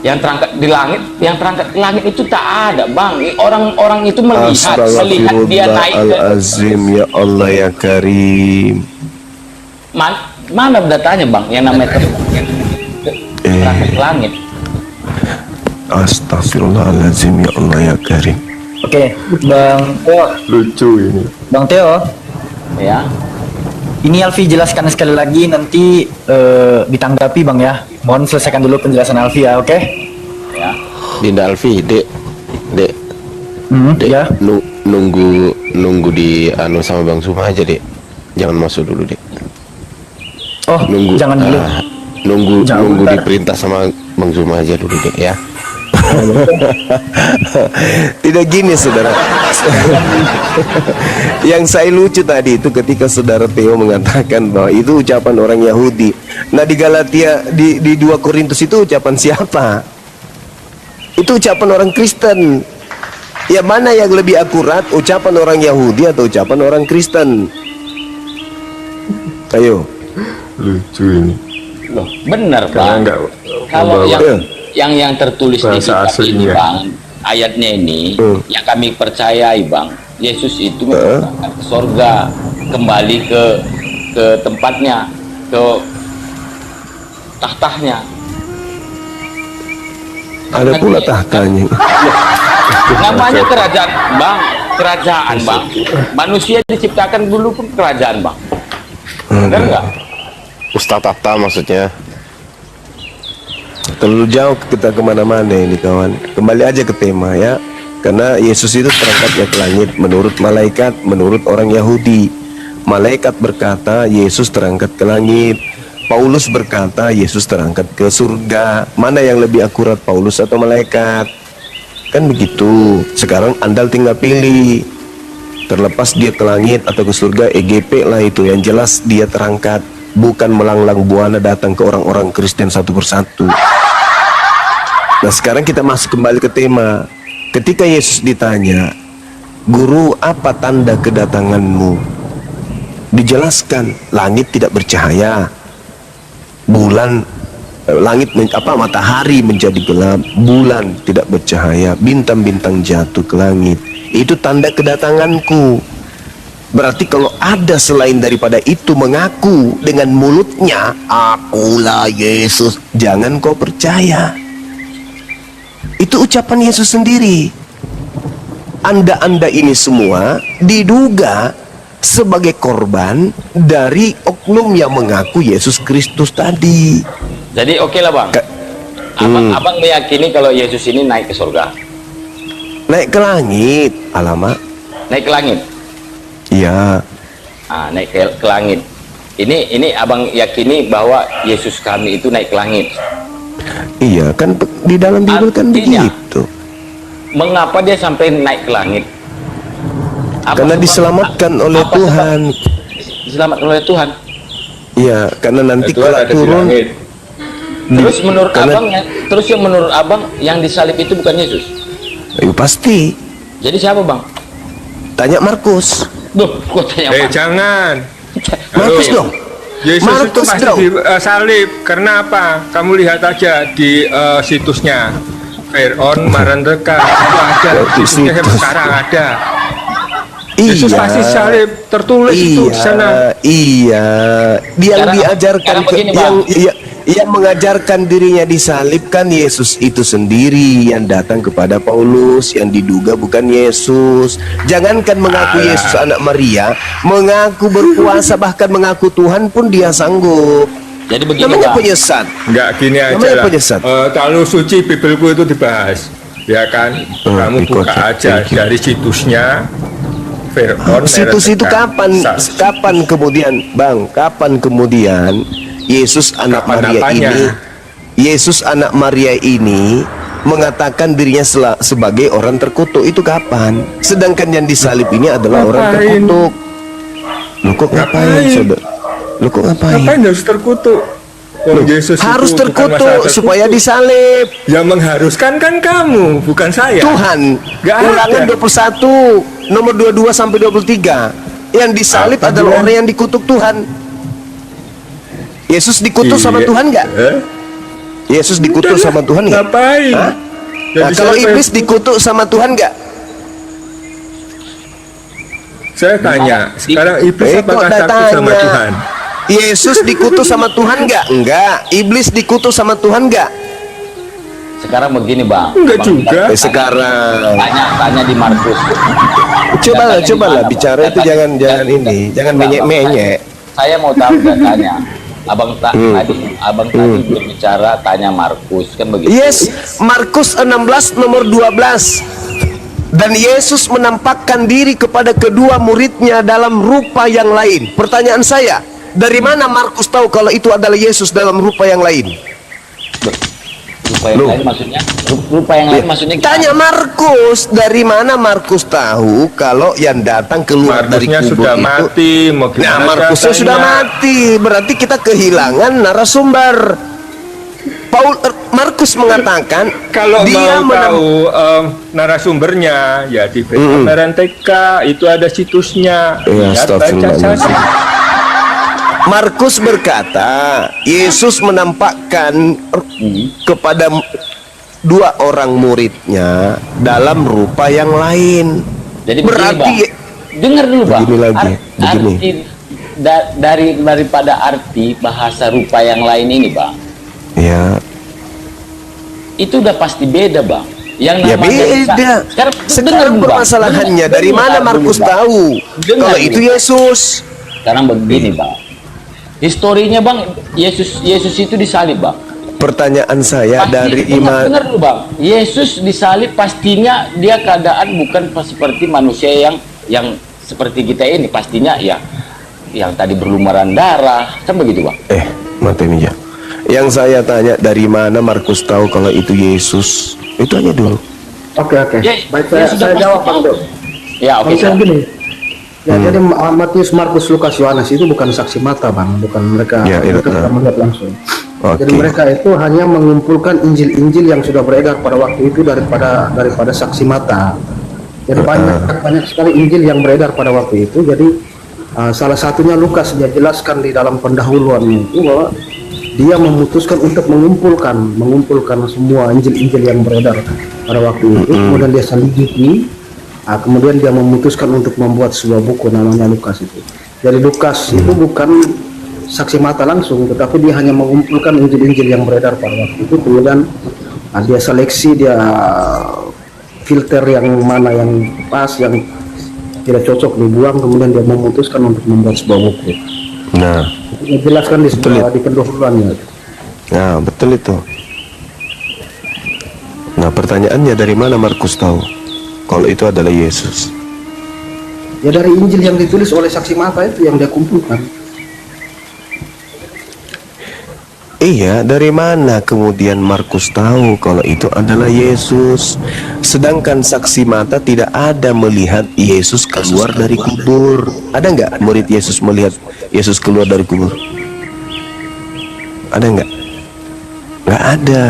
Yang terangkat di langit, yang terangkat ke langit itu tak ada, Bang. Orang-orang itu melihat dia naik ke Azim, ya Allah ya Karim. mana datanya, Bang, yang namanya terangkat ke langit. Astagfirullahaladzim, ya Allah ya Karim. Oke, Bang Teo. Lucu ini. Bang Teo, Ya. ini Alfi jelaskan sekali lagi, nanti ditanggapi Bang ya. Mohon selesaikan dulu penjelasan Alfi ya, oke? Ya. Dinda Alfi, Dek. Dek, Ya. nunggu di anu sama Bang Suma aja, Dek. Jangan masuk dulu, Dek. Oh, Nunggu. jangan dulu. Nunggu bentar. diperintah sama Bang Suma aja dulu, Dek, ya. Tidak gini saudara. Yang saya lucu tadi itu ketika saudara Theo mengatakan bahwa itu ucapan orang Yahudi. Nah di Galatia, di 2 Korintus itu ucapan siapa? Itu ucapan orang Kristen. Ya mana yang lebih akurat, ucapan orang Yahudi atau ucapan orang Kristen? Ayo. Lucu ini. Loh, benar, Karena Bang. enggak Kalau membawa yang tertulis di bahasa kitab ini, aslinya. Bang, ayatnya ini yang kami percayai, Bang. Yesus itu berangkat ke sorga, kembali ke tempatnya, ke tahtanya. Ada pula tahtanya. Namanya kerajaan, Bang. Kerajaan, Bang. Manusia diciptakan dulu pun kerajaan, Bang. Benar nggak? Ustaz Tahta maksudnya. Terlalu jauh kita kemana-mana ini kawan. Kembali aja ke tema ya. Karena Yesus itu terangkatnya ke langit menurut malaikat, menurut orang Yahudi. Malaikat berkata Yesus terangkat ke langit. Paulus berkata Yesus terangkat ke surga. Mana yang lebih akurat, Paulus atau malaikat? Kan begitu. Sekarang Anda tinggal pilih. Terlepas dia ke langit atau ke surga, EGP lah itu. Yang jelas dia terangkat. Bukan melanglang buana datang ke orang-orang Kristen satu persatu. Nah sekarang kita masuk kembali ke tema. Ketika Yesus ditanya, Guru, apa tanda kedatanganmu? Dijelaskan, langit tidak bercahaya, bulan, matahari menjadi gelap, bulan tidak bercahaya, bintang-bintang jatuh ke langit. Itu tanda kedatanganku. Berarti kalau ada selain daripada itu mengaku dengan mulutnya, akulah Yesus, jangan kau percaya. Itu ucapan Yesus sendiri. Anda ini semua diduga sebagai korban dari oknum yang mengaku Yesus Kristus tadi. Jadi oke lah, Bang. Abang meyakini kalau Yesus ini naik ke surga. Naik ke langit, alamak. Naik ke langit. Iya. Naik ke langit. Ini abang yakini bahwa Yesus kami itu naik ke langit. Iya, kan di dalam Bible kan Artinya, begitu. Mengapa dia sampai naik ke langit? Karena diselamatkan oleh Tuhan. Diselamatkan oleh Tuhan. Iya, karena nanti Tuhan kalau ada di turun. langit. Terus menurut karena- abang, terus yang menurut abang yang disalib itu bukan Yesus. Pasti. Jadi siapa, Bang? Tanya Markus. Duh, kok tanya Bang? Jangan. Markus Halo. dong. Yesus itu Markus pasti dong. disalib. Karena apa? Kamu lihat aja di situsnya Fir'aun Marandeka itu ada Di situsnya situs. sekarang ada. Yesus pasti salib, tertulis itu di sana. Iya. Dia yang Sekarang- diajarkan sekarang begini, Bang. yang mengajarkan dirinya disalib kan Yesus itu sendiri yang datang kepada Paulus yang diduga bukan Yesus. Jangankan mengaku Yesus anak Maria, mengaku berkuasa bahkan mengaku Tuhan pun dia sanggup. Jadi begini, Namanya Bang. penyesat. Enggak gini aja Namanya lah. penyesat. Terlalu suci Bibelku itu dibahas. Ya kan? Kamu buka dikocok. aja Thank you. dari situsnya Fir'aun Situs itu Marandeka. kapan kemudian Bang, kapan kemudian Yesus anak Kapan Maria apanya? ini Yesus anak Maria ini mengatakan dirinya sebagai orang terkutuk? Itu kapan? Sedangkan yang disalib ini adalah orang Ngapain? terkutuk. Lu kok ngapain, Ngapain? saudara? Lu kok ngapain? Ngapain harus terkutuk? Wong Yesus Harus itu bukan masalah terkutuk supaya disalib. Yang mengharuskan kan kamu, bukan saya. Tuhan. Nggak Ulangan ada. 21 nomor 22 sampai 23. Yang disalib Apa adalah dia? orang yang dikutuk Tuhan. Yesus dikutuk sama Iya. Tuhan nggak? Yesus dikutuk Udah lah, sama Tuhan nggak? ngapain? Hah? Jadi Nah, kalau siapa iblis yang- dikutuk sama Tuhan nggak? Saya tanya, sekarang iblis apakah kok takut sama tanya? Tuhan? Yesus dikutuk sama Tuhan nggak? Enggak. Iblis dikutuk sama Tuhan nggak? Sekarang begini bang. Enggak Bang, juga. Sekarang Tanya di Markus. cobalah Datanya di mana, Bang? bicara itu Datanya- jangan ini, jangan Enggak, Bang. menyek-menyek. Saya mau tahu datanya. Abang tadi berbicara tanya Markus kan begitu. Yes, Markus 16 nomor 12. Dan Yesus menampakkan diri kepada kedua muridnya dalam rupa yang lain. Pertanyaan saya, dari mana Markus tahu kalau itu adalah Yesus dalam rupa yang lain? Rupa yang lain maksudnya? Rupa yang lain maksudnya gimana? Tanya Markus, dari mana Markus tahu kalau yang datang keluar dari Markusnya kubur sudah itu? mati, mau Nah, gimana Markusnya caranya? sudah mati, berarti kita kehilangan narasumber. Markus mengatakan Kalau dia mau tahu narasumbernya ya di Pameran TK itu ada situsnya. Ya, Lihat, baca astagfirullahaladzim. saja. Markus berkata, Yesus menampakkan kepada dua orang muridnya dalam rupa yang lain. Jadi Berarti begini, Bang. Dengar dulu bang. Begini lagi, begini. Daripada arti bahasa rupa yang lain ini bang, Ya, itu udah pasti beda bang. Yang ya namanya beda. dengar Sekarang dulu, Bang. permasalahannya Dengar dari dulu, mana Bang, Markus Bang. tahu Dengar kalau dulu. itu Yesus? Sekarang begini bang. Historinya bang, Yesus itu disalib bang. Pertanyaan saya dari iman. Dengar dulu bang. Yesus disalib pastinya dia keadaan bukan seperti manusia yang seperti kita ini, pastinya ya yang tadi berlumuran darah, kan begitu bang. Mati Mija. Yang saya tanya dari mana Markus tahu kalau itu Yesus? Itu aja dulu. Oke. Ya, Baik, ya saya sudah jawab pasti Bang tahu. Dok. Ya oke. Maksudnya gini. Ya, jadi Matius, Markus, Lukas, Yohanes itu bukan saksi mata, Bang, bukan mereka Ya, iya, mereka sudah melihat langsung. Oke. Jadi mereka itu hanya mengumpulkan Injil-Injil yang sudah beredar pada waktu itu daripada saksi mata. Jadi banyak sekali Injil yang beredar pada waktu itu. Jadi salah satunya Lukas dia jelaskan di dalam pendahuluannya itu bahwa dia memutuskan untuk mengumpulkan semua Injil-Injil yang beredar pada waktu itu. Kemudian dia selidiki. Kemudian dia memutuskan untuk membuat sebuah buku namanya Lukas itu. Jadi Lukas itu bukan saksi mata langsung, tetapi dia hanya mengumpulkan Injil-Injil yang beredar pada waktu itu. Kemudian dia seleksi, dia filter yang mana yang pas, yang tidak cocok dibuang. Kemudian dia memutuskan untuk membuat sebuah buku. Nah, Dia jelaskan di pendahuluannya. nah betul itu. Nah, pertanyaannya dari mana Markus tahu kalau itu adalah Yesus? Ya dari Injil yang ditulis oleh saksi mata itu yang dia kumpulkan. Iya, dari mana kemudian Markus tahu kalau itu adalah Yesus? Sedangkan saksi mata tidak ada melihat Yesus keluar dari kubur. Ada nggak murid Yesus melihat Yesus keluar dari kubur? Ada nggak? Nggak ada.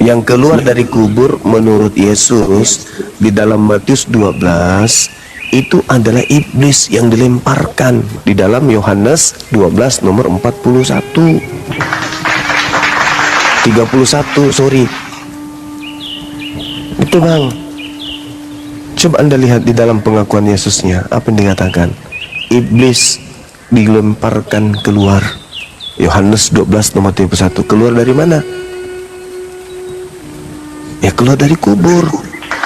Yang keluar dari kubur menurut Yesus di dalam Matius 12 itu adalah iblis yang dilemparkan di dalam Yohanes 12 nomor 31 sorry. Itu bang. Coba anda lihat di dalam pengakuan Yesusnya apa yang dikatakan. Iblis dilemparkan keluar. Yohanes 12 nomor 31. Keluar dari mana? Ya keluar dari kubur.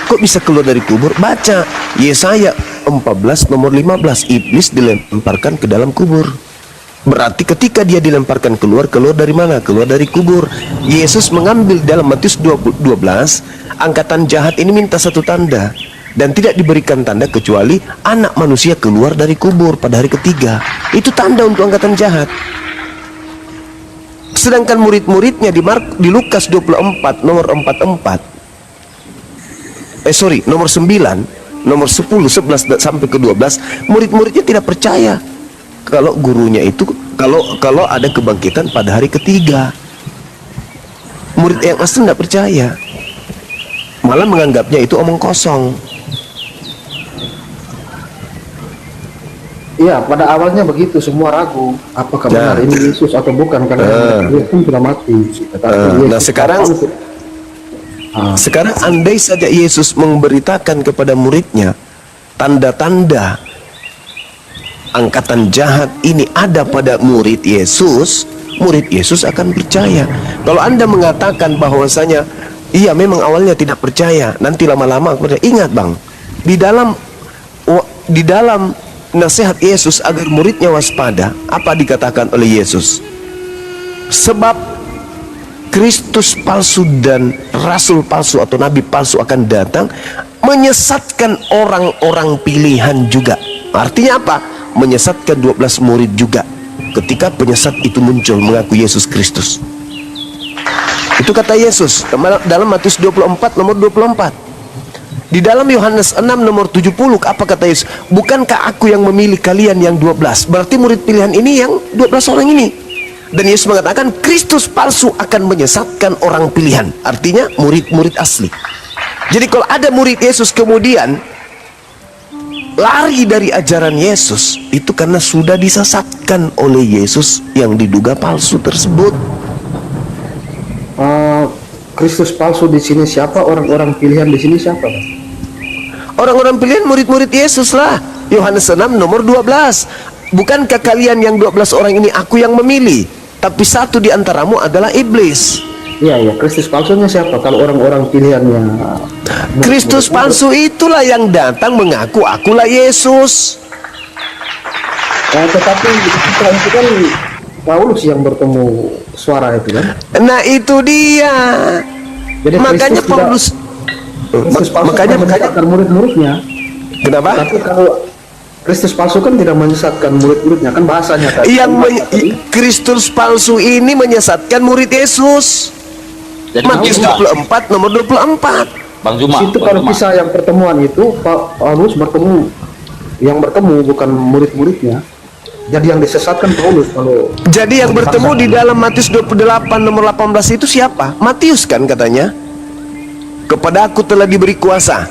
Kok bisa keluar dari kubur? Baca Yesaya 14 nomor 15. Iblis dilemparkan ke dalam kubur. Berarti ketika dia dilemparkan keluar dari mana? Keluar dari kubur. Yesus mengambil dalam Matius 12, angkatan jahat ini minta satu tanda, dan tidak diberikan tanda kecuali anak manusia keluar dari kubur pada hari ketiga. Itu tanda untuk angkatan jahat. Sedangkan murid-muridnya di Lukas 24 nomor 44, nomor 9, nomor 10, 11 sampai ke 12, murid-muridnya tidak percaya kalau gurunya itu kalau ada kebangkitan pada hari ketiga. Murid yang asli tidak percaya, malah menganggapnya itu omong kosong. Iya, pada awalnya begitu, semua ragu apakah Nah. benar ini Yesus atau bukan, karena dia pun sudah mati. Tetapi Nah, Yesus sekarang andai saja Yesus memberitakan kepada muridnya tanda-tanda angkatan jahat ini ada pada murid Yesus akan percaya. Kalau Anda mengatakan bahwasanya iya memang awalnya tidak percaya, nanti lama-lama percaya. Ingat Bang, di dalam nasihat Yesus agar muridnya waspada, apa dikatakan oleh Yesus? Sebab Kristus palsu dan rasul palsu atau nabi palsu akan datang menyesatkan orang-orang pilihan juga. Artinya apa? Menyesatkan 12 murid juga ketika penyesat itu muncul mengaku Yesus Kristus. Itu kata Yesus dalam Matius 24 nomor 24. Di dalam Yohanes 6 nomor 70 apa kata Yesus? Bukankah aku yang memilih kalian yang 12? Berarti murid pilihan ini yang 12 orang ini. Dan Yesus mengatakan Kristus palsu akan menyesatkan orang pilihan. Artinya murid-murid asli. Jadi kalau ada murid Yesus kemudian lari dari ajaran Yesus, itu karena sudah disesatkan oleh Yesus yang diduga palsu tersebut. Kristus palsu di sini siapa? Orang-orang pilihan di sini siapa, Bang? Orang-orang pilihan murid-murid Yesus lah. Yohanes 6 nomor 12. Bukankah kalian yang 12 orang ini aku yang memilih, tapi satu di antaramu adalah iblis. Iya, Kristus palsunya siapa? Kalau orang-orang pilihannya Kristus palsu itulah yang datang mengaku akulah Yesus. Tetapi setelah itu kan Paulus yang bertemu suara itu kan. Nah itu dia. Jadi Makanya Kristus Paulus makanya menyesatkan murid-muridnya. Kenapa? Tapi kalau Kristus palsu kan tidak menyesatkan murid-muridnya, kan bahasanya tadi. Kristus palsu ini menyesatkan murid Yesus. Jadi Matius 24 nomor 24. Bang Zuma, Itu Bang kalau Zuma. kisah yang pertemuan itu Paulus bertemu, yang bertemu bukan murid-muridnya. Jadi yang disesatkan Paulus kalau. Jadi yang bertemu di dalam Matius 28 nomor 18 itu siapa? Matius kan katanya. Kepada aku telah diberi kuasa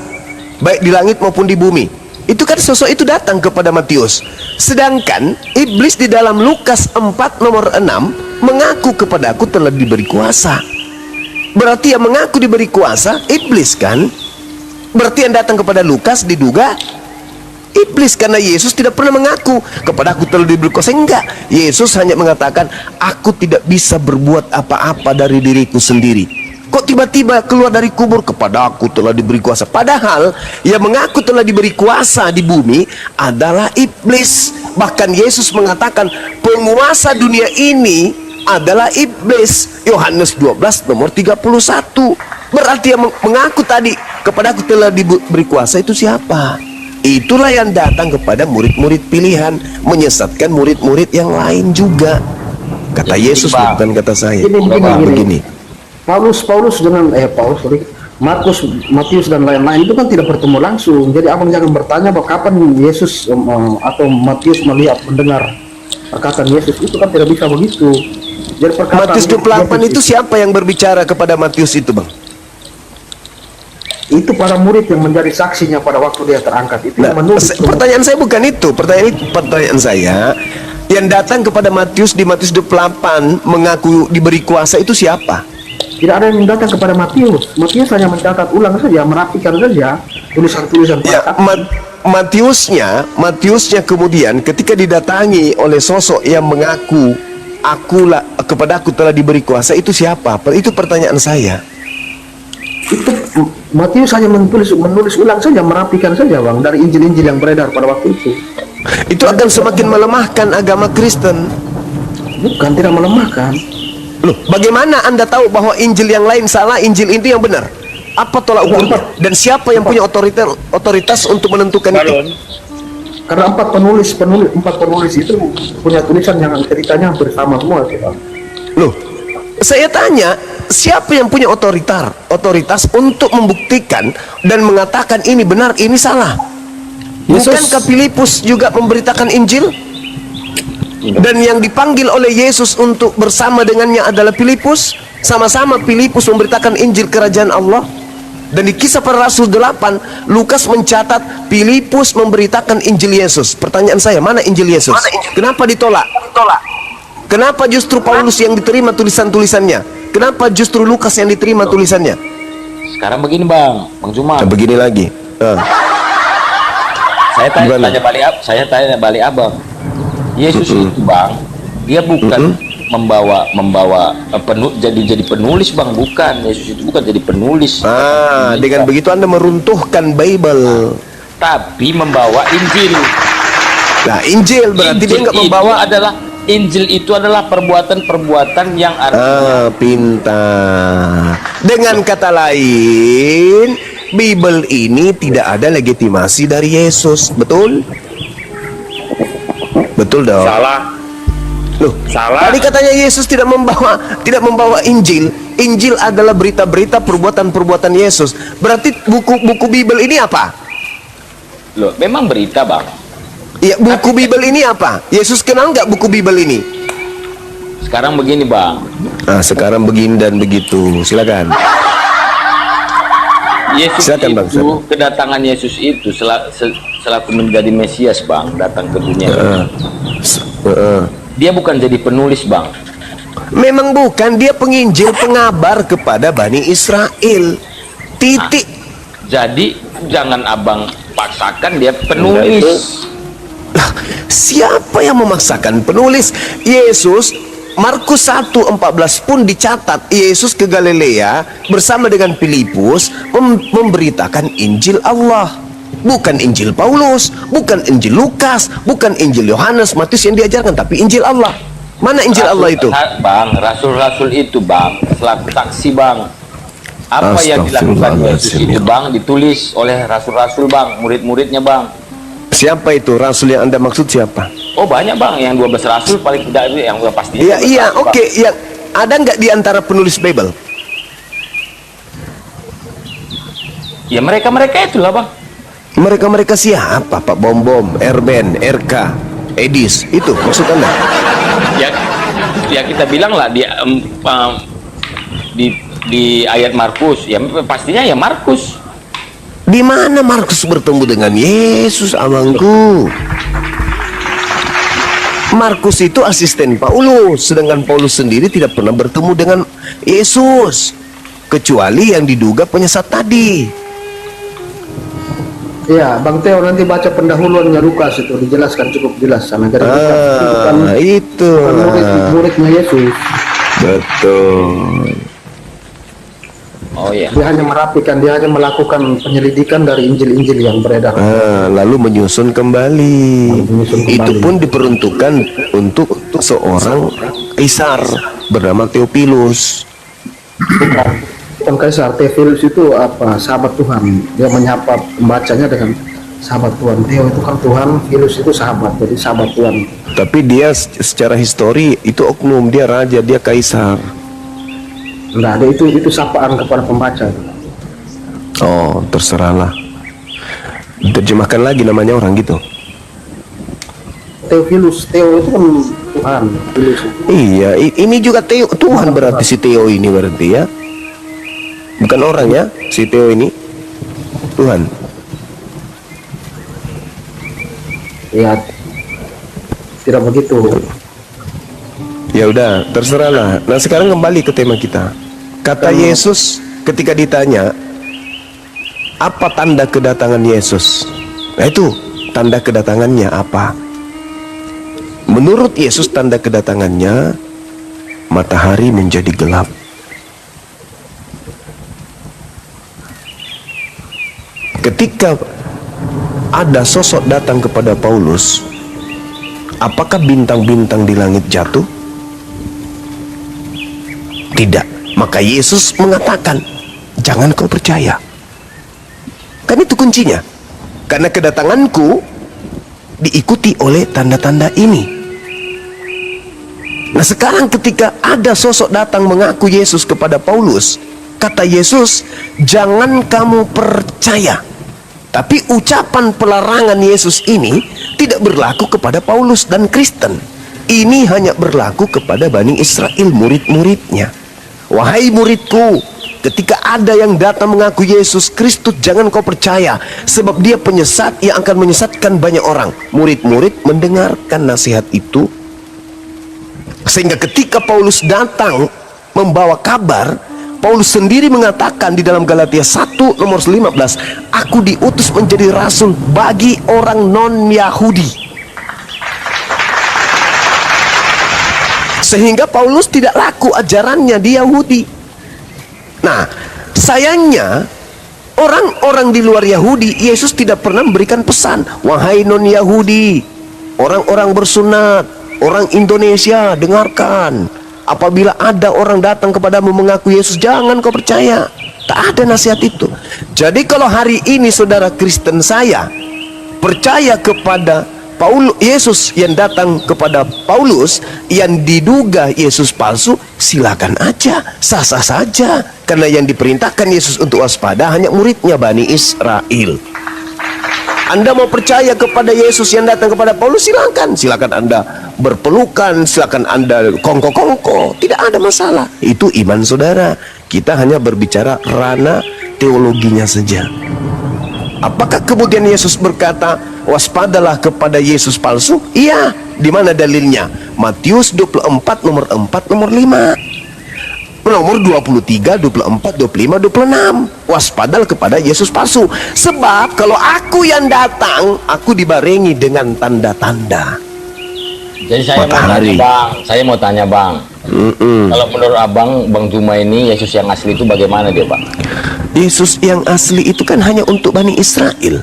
baik di langit maupun di bumi. Itu kan sosok itu datang kepada Matius. Sedangkan iblis di dalam Lukas 4 nomor 6 mengaku kepada aku telah diberi kuasa. Berarti yang mengaku diberi kuasa iblis kan? Berarti yang datang kepada Lukas diduga iblis, karena Yesus tidak pernah mengaku kepada aku telah diberi kuasa. Enggak, Yesus hanya mengatakan aku tidak bisa berbuat apa-apa dari diriku sendiri. Kok tiba-tiba keluar dari kubur kepada aku telah diberi kuasa? Padahal yang mengaku telah diberi kuasa di bumi adalah iblis. Bahkan Yesus mengatakan penguasa dunia ini adalah iblis. Yohanes 12 nomor 31. Berarti yang mengaku tadi kepada aku telah diberi kuasa itu siapa? Itulah yang datang kepada murid-murid pilihan, menyesatkan murid-murid yang lain juga. Kata Yesus bukan kata saya. Begini. Paulus dengan Matius dan lain-lain itu kan tidak bertemu langsung. Jadi abang jangan bertanya bahwa kapan Yesus atau Matius mendengar perkataan Yesus, itu kan tidak bisa begitu. Jadi Matius 28 itu siapa yang berbicara kepada Matius itu, Bang? Itu para murid yang menjadi saksinya pada waktu dia terangkat itu. Nah, pertanyaan saya bukan itu. Pertanyaan saya, yang datang kepada Matius di Matius 28 mengaku diberi kuasa itu siapa? Tidak ada yang datang kepada Matius. Matius hanya mencatat ulang saja, merapikan saja tulisan-tulisan. Ya, Matiusnya kemudian ketika didatangi oleh sosok yang mengaku kepada aku telah diberi kuasa, itu siapa? Itu pertanyaan saya. Itu Matius hanya menulis ulang saja, merapikan saja, Bang, dari Injil-Injil yang beredar pada waktu itu. Itu akan semakin melemahkan agama Kristen. Bukan, tidak melemahkan. Loh, bagaimana Anda tahu bahwa Injil yang lain salah, Injil ini yang benar? Apa tolak ukur? Dan siapa yang punya otoritas untuk menentukan itu? Karena empat penulis itu punya tulisan yang ceritanya hampir sama semua, Bang. Loh, saya tanya, siapa yang punya otoritas untuk membuktikan dan mengatakan ini benar, ini salah? Bukankah Filipus juga memberitakan Injil? Dan yang dipanggil oleh Yesus untuk bersama dengannya adalah Filipus. Sama-sama Filipus memberitakan Injil kerajaan Allah. Dan di Kisah Para Rasul 8, Lukas mencatat Filipus memberitakan Injil Yesus. Pertanyaan saya, mana Injil Yesus? Kenapa ditolak? Kenapa justru Paulus yang diterima tulisan-tulisannya? Kenapa justru Lukas yang diterima tulisannya? Sekarang begini Bang Juma. Nah, begini lagi. Saya Gimana? tanya balik abang. Yesus itu Bang, dia bukan membawa jadi penulis Bang, bukan. Yesus itu bukan jadi penulis. Dengan begitu Anda meruntuhkan Bible. Tapi membawa Injil. Nah, Injil berarti dia nggak membawa. Injil itu adalah perbuatan-perbuatan yang artinya pintar. Dengan kata lain, Bible ini tidak ada legitimasi dari Yesus, betul? Betul dong. salah. Loh, Salah. tadi katanya Yesus tidak membawa Injil. Injil adalah berita-berita perbuatan-perbuatan Yesus. Berarti buku-buku Bible ini apa? Loh, memang berita Bang. Ya, buku Bible ini apa? Yesus kenal nggak buku Bible ini? Sekarang begini Bang. Sekarang begini dan begitu. Silakan. Silakan, Bang. Kedatangan Yesus itu selaku menjadi Mesias Bang, datang ke dunia. Dia bukan jadi penulis Bang. Memang bukan, dia penginjil, pengabar kepada Bani Israel. Titik. Jadi jangan abang paksakan dia penulis. Siapa yang memaksakan penulis? Yesus, Markus 1:14 pun dicatat Yesus ke Galilea bersama dengan Filipus memberitakan Injil Allah. Bukan Injil Paulus, bukan Injil Lukas, bukan Injil Yohanes, Matius yang diajarkan, tapi Injil Allah. Mana Injil Allah itu? Bang, rasul-rasul itu Bang, selaku saksi Bang. Apa yang dilakukan Yesus itu Bang, ditulis oleh rasul-rasul Bang, murid-muridnya Bang. Siapa itu rasul yang Anda maksud siapa? Oh banyak Bang, yang 12 rasul paling tidak itu yang pasti. Iya, oke. Yang ada nggak di antara penulis Bible? Ya mereka itulah Bang. Mereka siapa? Pak Bom, Erben, RK, Edis, itu maksud Anda? Ya kita bilang lah di ayat Markus, ya pastinya ya Markus. Di mana Markus bertemu dengan Yesus, abangku? Markus itu asisten Paulus, sedangkan Paulus sendiri tidak pernah bertemu dengan Yesus, kecuali yang diduga penyesat tadi. Ya, Bang Teo nanti baca pendahuluannya Lukas itu dijelaskan cukup jelas sama dari itu murid-muridnya Yesus. Betul. Oh iya. Dia hanya merapikan, dia hanya melakukan penyelidikan dari Injil-Injil yang beredar. Lalu menyusun kembali. Itu pun diperuntukkan untuk seorang kaisar bernama Theophilus. Bukan kaisar, Theophilus itu apa? Sahabat Tuhan. Dia menyapa pembacanya dengan sahabat Tuhan. Theo itu kan Tuhan, Philus itu sahabat, jadi sahabat Tuhan. Tapi dia secara histori itu oknum, dia raja, dia kaisar. Nah, itu sapaan kepada pembaca. Oh, terserahlah. Terjemahkan lagi namanya orang gitu. Theophilus, Theo itu kan Tuhan. Philus. Iya, ini juga Theo, Tuhan berarti si Theo ini berarti ya. Bukan orang ya, si Theo ini Tuhan. Ya, tidak begitu. Ya udah, terserahlah. Nah, sekarang kembali ke tema kita. Kata Yesus ketika ditanya, apa tanda kedatangan Yesus? Nah itu, tanda kedatangannya apa? Menurut Yesus tanda kedatangannya, matahari menjadi gelap. Ketika ada sosok datang kepada Paulus, apakah bintang-bintang di langit jatuh? Tidak. Maka Yesus mengatakan, jangan kau percaya. Kan itu kuncinya. Karena kedatanganku diikuti oleh tanda-tanda ini. Nah sekarang ketika ada sosok datang mengaku Yesus kepada Paulus, kata Yesus, jangan kamu percaya. Tapi ucapan pelarangan Yesus ini tidak berlaku kepada Paulus dan Kristen. Ini hanya berlaku kepada Bani Israel, murid-muridnya. Wahai muridku, ketika ada yang datang mengaku Yesus Kristus, jangan kau percaya, sebab dia penyesat yang akan menyesatkan banyak orang. Murid-murid mendengarkan nasihat itu, sehingga ketika Paulus datang membawa kabar, Paulus sendiri mengatakan di dalam Galatia 1 nomor 15, aku diutus menjadi rasul bagi orang non-Yahudi. Sehingga Paulus tidak laku ajarannya di Yahudi. Nah, sayangnya orang-orang di luar Yahudi, Yesus tidak pernah memberikan pesan, wahai non-Yahudi, orang-orang bersunat, orang Indonesia, dengarkan, apabila ada orang datang kepadamu mengaku Yesus, jangan kau percaya. Tak ada nasihat itu. Jadi kalau hari ini saudara Kristen saya percaya kepada Yesus yang datang kepada Paulus yang diduga Yesus palsu, silakan aja, sah-sah saja, karena yang diperintahkan Yesus untuk waspada hanya muridnya Bani Israel. Anda mau percaya kepada Yesus yang datang kepada Paulus, silakan Anda berpelukan, silakan Anda kongko-kongko, tidak ada masalah. Itu iman saudara. Kita hanya berbicara ranah teologinya saja. Apakah kemudian Yesus berkata, waspadalah kepada Yesus palsu? Iya. Di mana dalilnya? Matius 24 nomor 4 nomor 5. Nomor 23, 24, 25, 26. Waspadalah kepada Yesus palsu. Sebab kalau aku yang datang, aku dibarengi dengan tanda-tanda. Jadi saya mau tanya bang, kalau menurut abang, Bang Juma ini Yesus yang asli itu bagaimana dia bang? Yesus yang asli itu kan hanya untuk Bani Israel.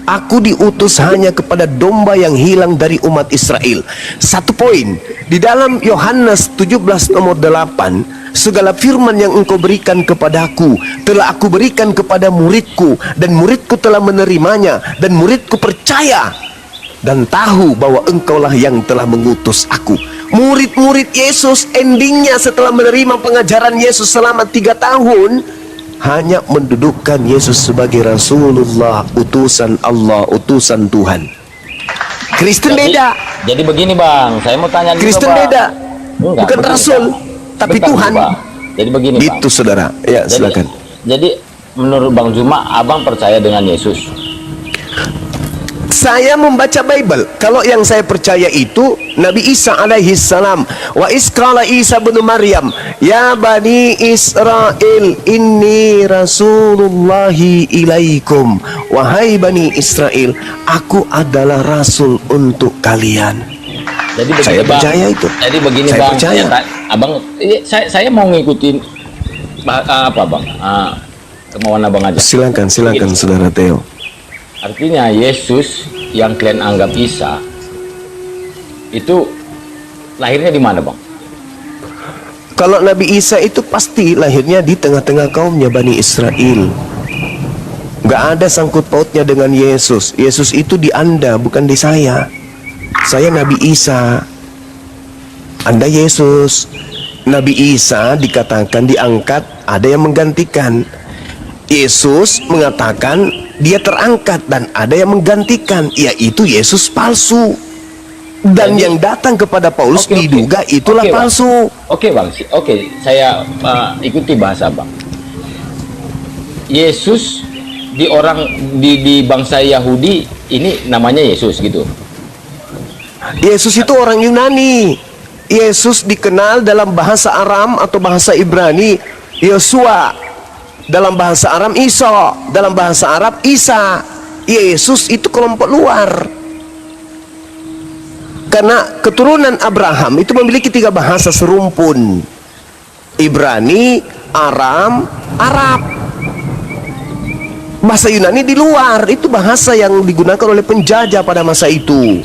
Aku diutus hanya kepada domba yang hilang dari umat Israel. Satu poin, di dalam Yohanes 17 nomor 8, segala firman yang engkau berikan kepadaku telah aku berikan kepada muridku, dan muridku telah menerimanya, dan muridku percaya dan tahu bahwa engkaulah yang telah mengutus aku. Murid-murid Yesus endingnya setelah menerima pengajaran Yesus selama 3 tahun hanya mendudukkan Yesus sebagai Rasulullah, utusan Allah, utusan Tuhan. Kristen beda. Jadi begini bang, saya mau tanya Kristen bang. beda. Enggak, bukan Rasul, tapi bentar, Tuhan. Bang. Jadi begini bang. Itu saudara. Ya, silakan. Jadi menurut Bang Juma, abang percaya dengan Yesus? Saya membaca Bible. Kalau yang saya percaya itu Nabi Isa alaihi salam. Wa isqala Isa bin Maryam, ya bani Israel, inni rasulullahi ilaikum. Wahai bani Israel, aku adalah rasul untuk kalian. Jadi begini, saya percaya bang. itu. Jadi begini saya bang, percaya. Abang, saya mau ngikutin apa bang? Kemauan abang aja. Silakan begini, saudara Theo. Artinya Yesus yang kalian anggap Isa itu lahirnya di mana bang? Kalau Nabi Isa itu pasti lahirnya di tengah-tengah kaumnya Bani Israel. Gak ada sangkut pautnya dengan Yesus. Yesus itu di Anda, bukan di saya. Saya Nabi Isa, Anda Yesus. Nabi Isa dikatakan diangkat, ada yang menggantikan. Yesus mengatakan dia terangkat dan ada yang menggantikan, yaitu Yesus palsu. Dan yang datang kepada Paulus diduga itulah palsu. Oke bang, saya ikuti bahasa bang. Yesus di bangsa Yahudi ini namanya Yesus gitu. Yesus itu orang Yunani. Yesus dikenal dalam bahasa Aram atau bahasa Ibrani Yosua, dalam bahasa Aram Isa, dalam bahasa Arab Isa. Yesus itu kelompok luar. Karena keturunan Abraham itu memiliki 3 bahasa serumpun: Ibrani, Aram, Arab. Bahasa Yunani di luar, itu bahasa yang digunakan oleh penjajah pada masa itu.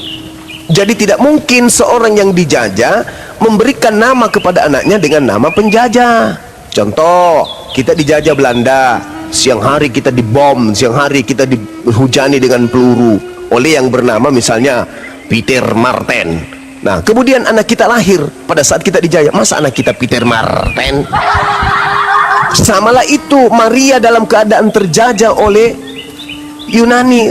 Jadi tidak mungkin seorang yang dijajah memberikan nama kepada anaknya dengan nama penjajah. Contoh, kita dijajah Belanda, siang hari kita dibom, siang hari kita dihujani dengan peluru oleh yang bernama misalnya Peter Martin. Nah, kemudian anak kita lahir pada saat kita dijajah, masa anak kita Peter Martin? Samalah itu Maria dalam keadaan terjajah oleh Yunani.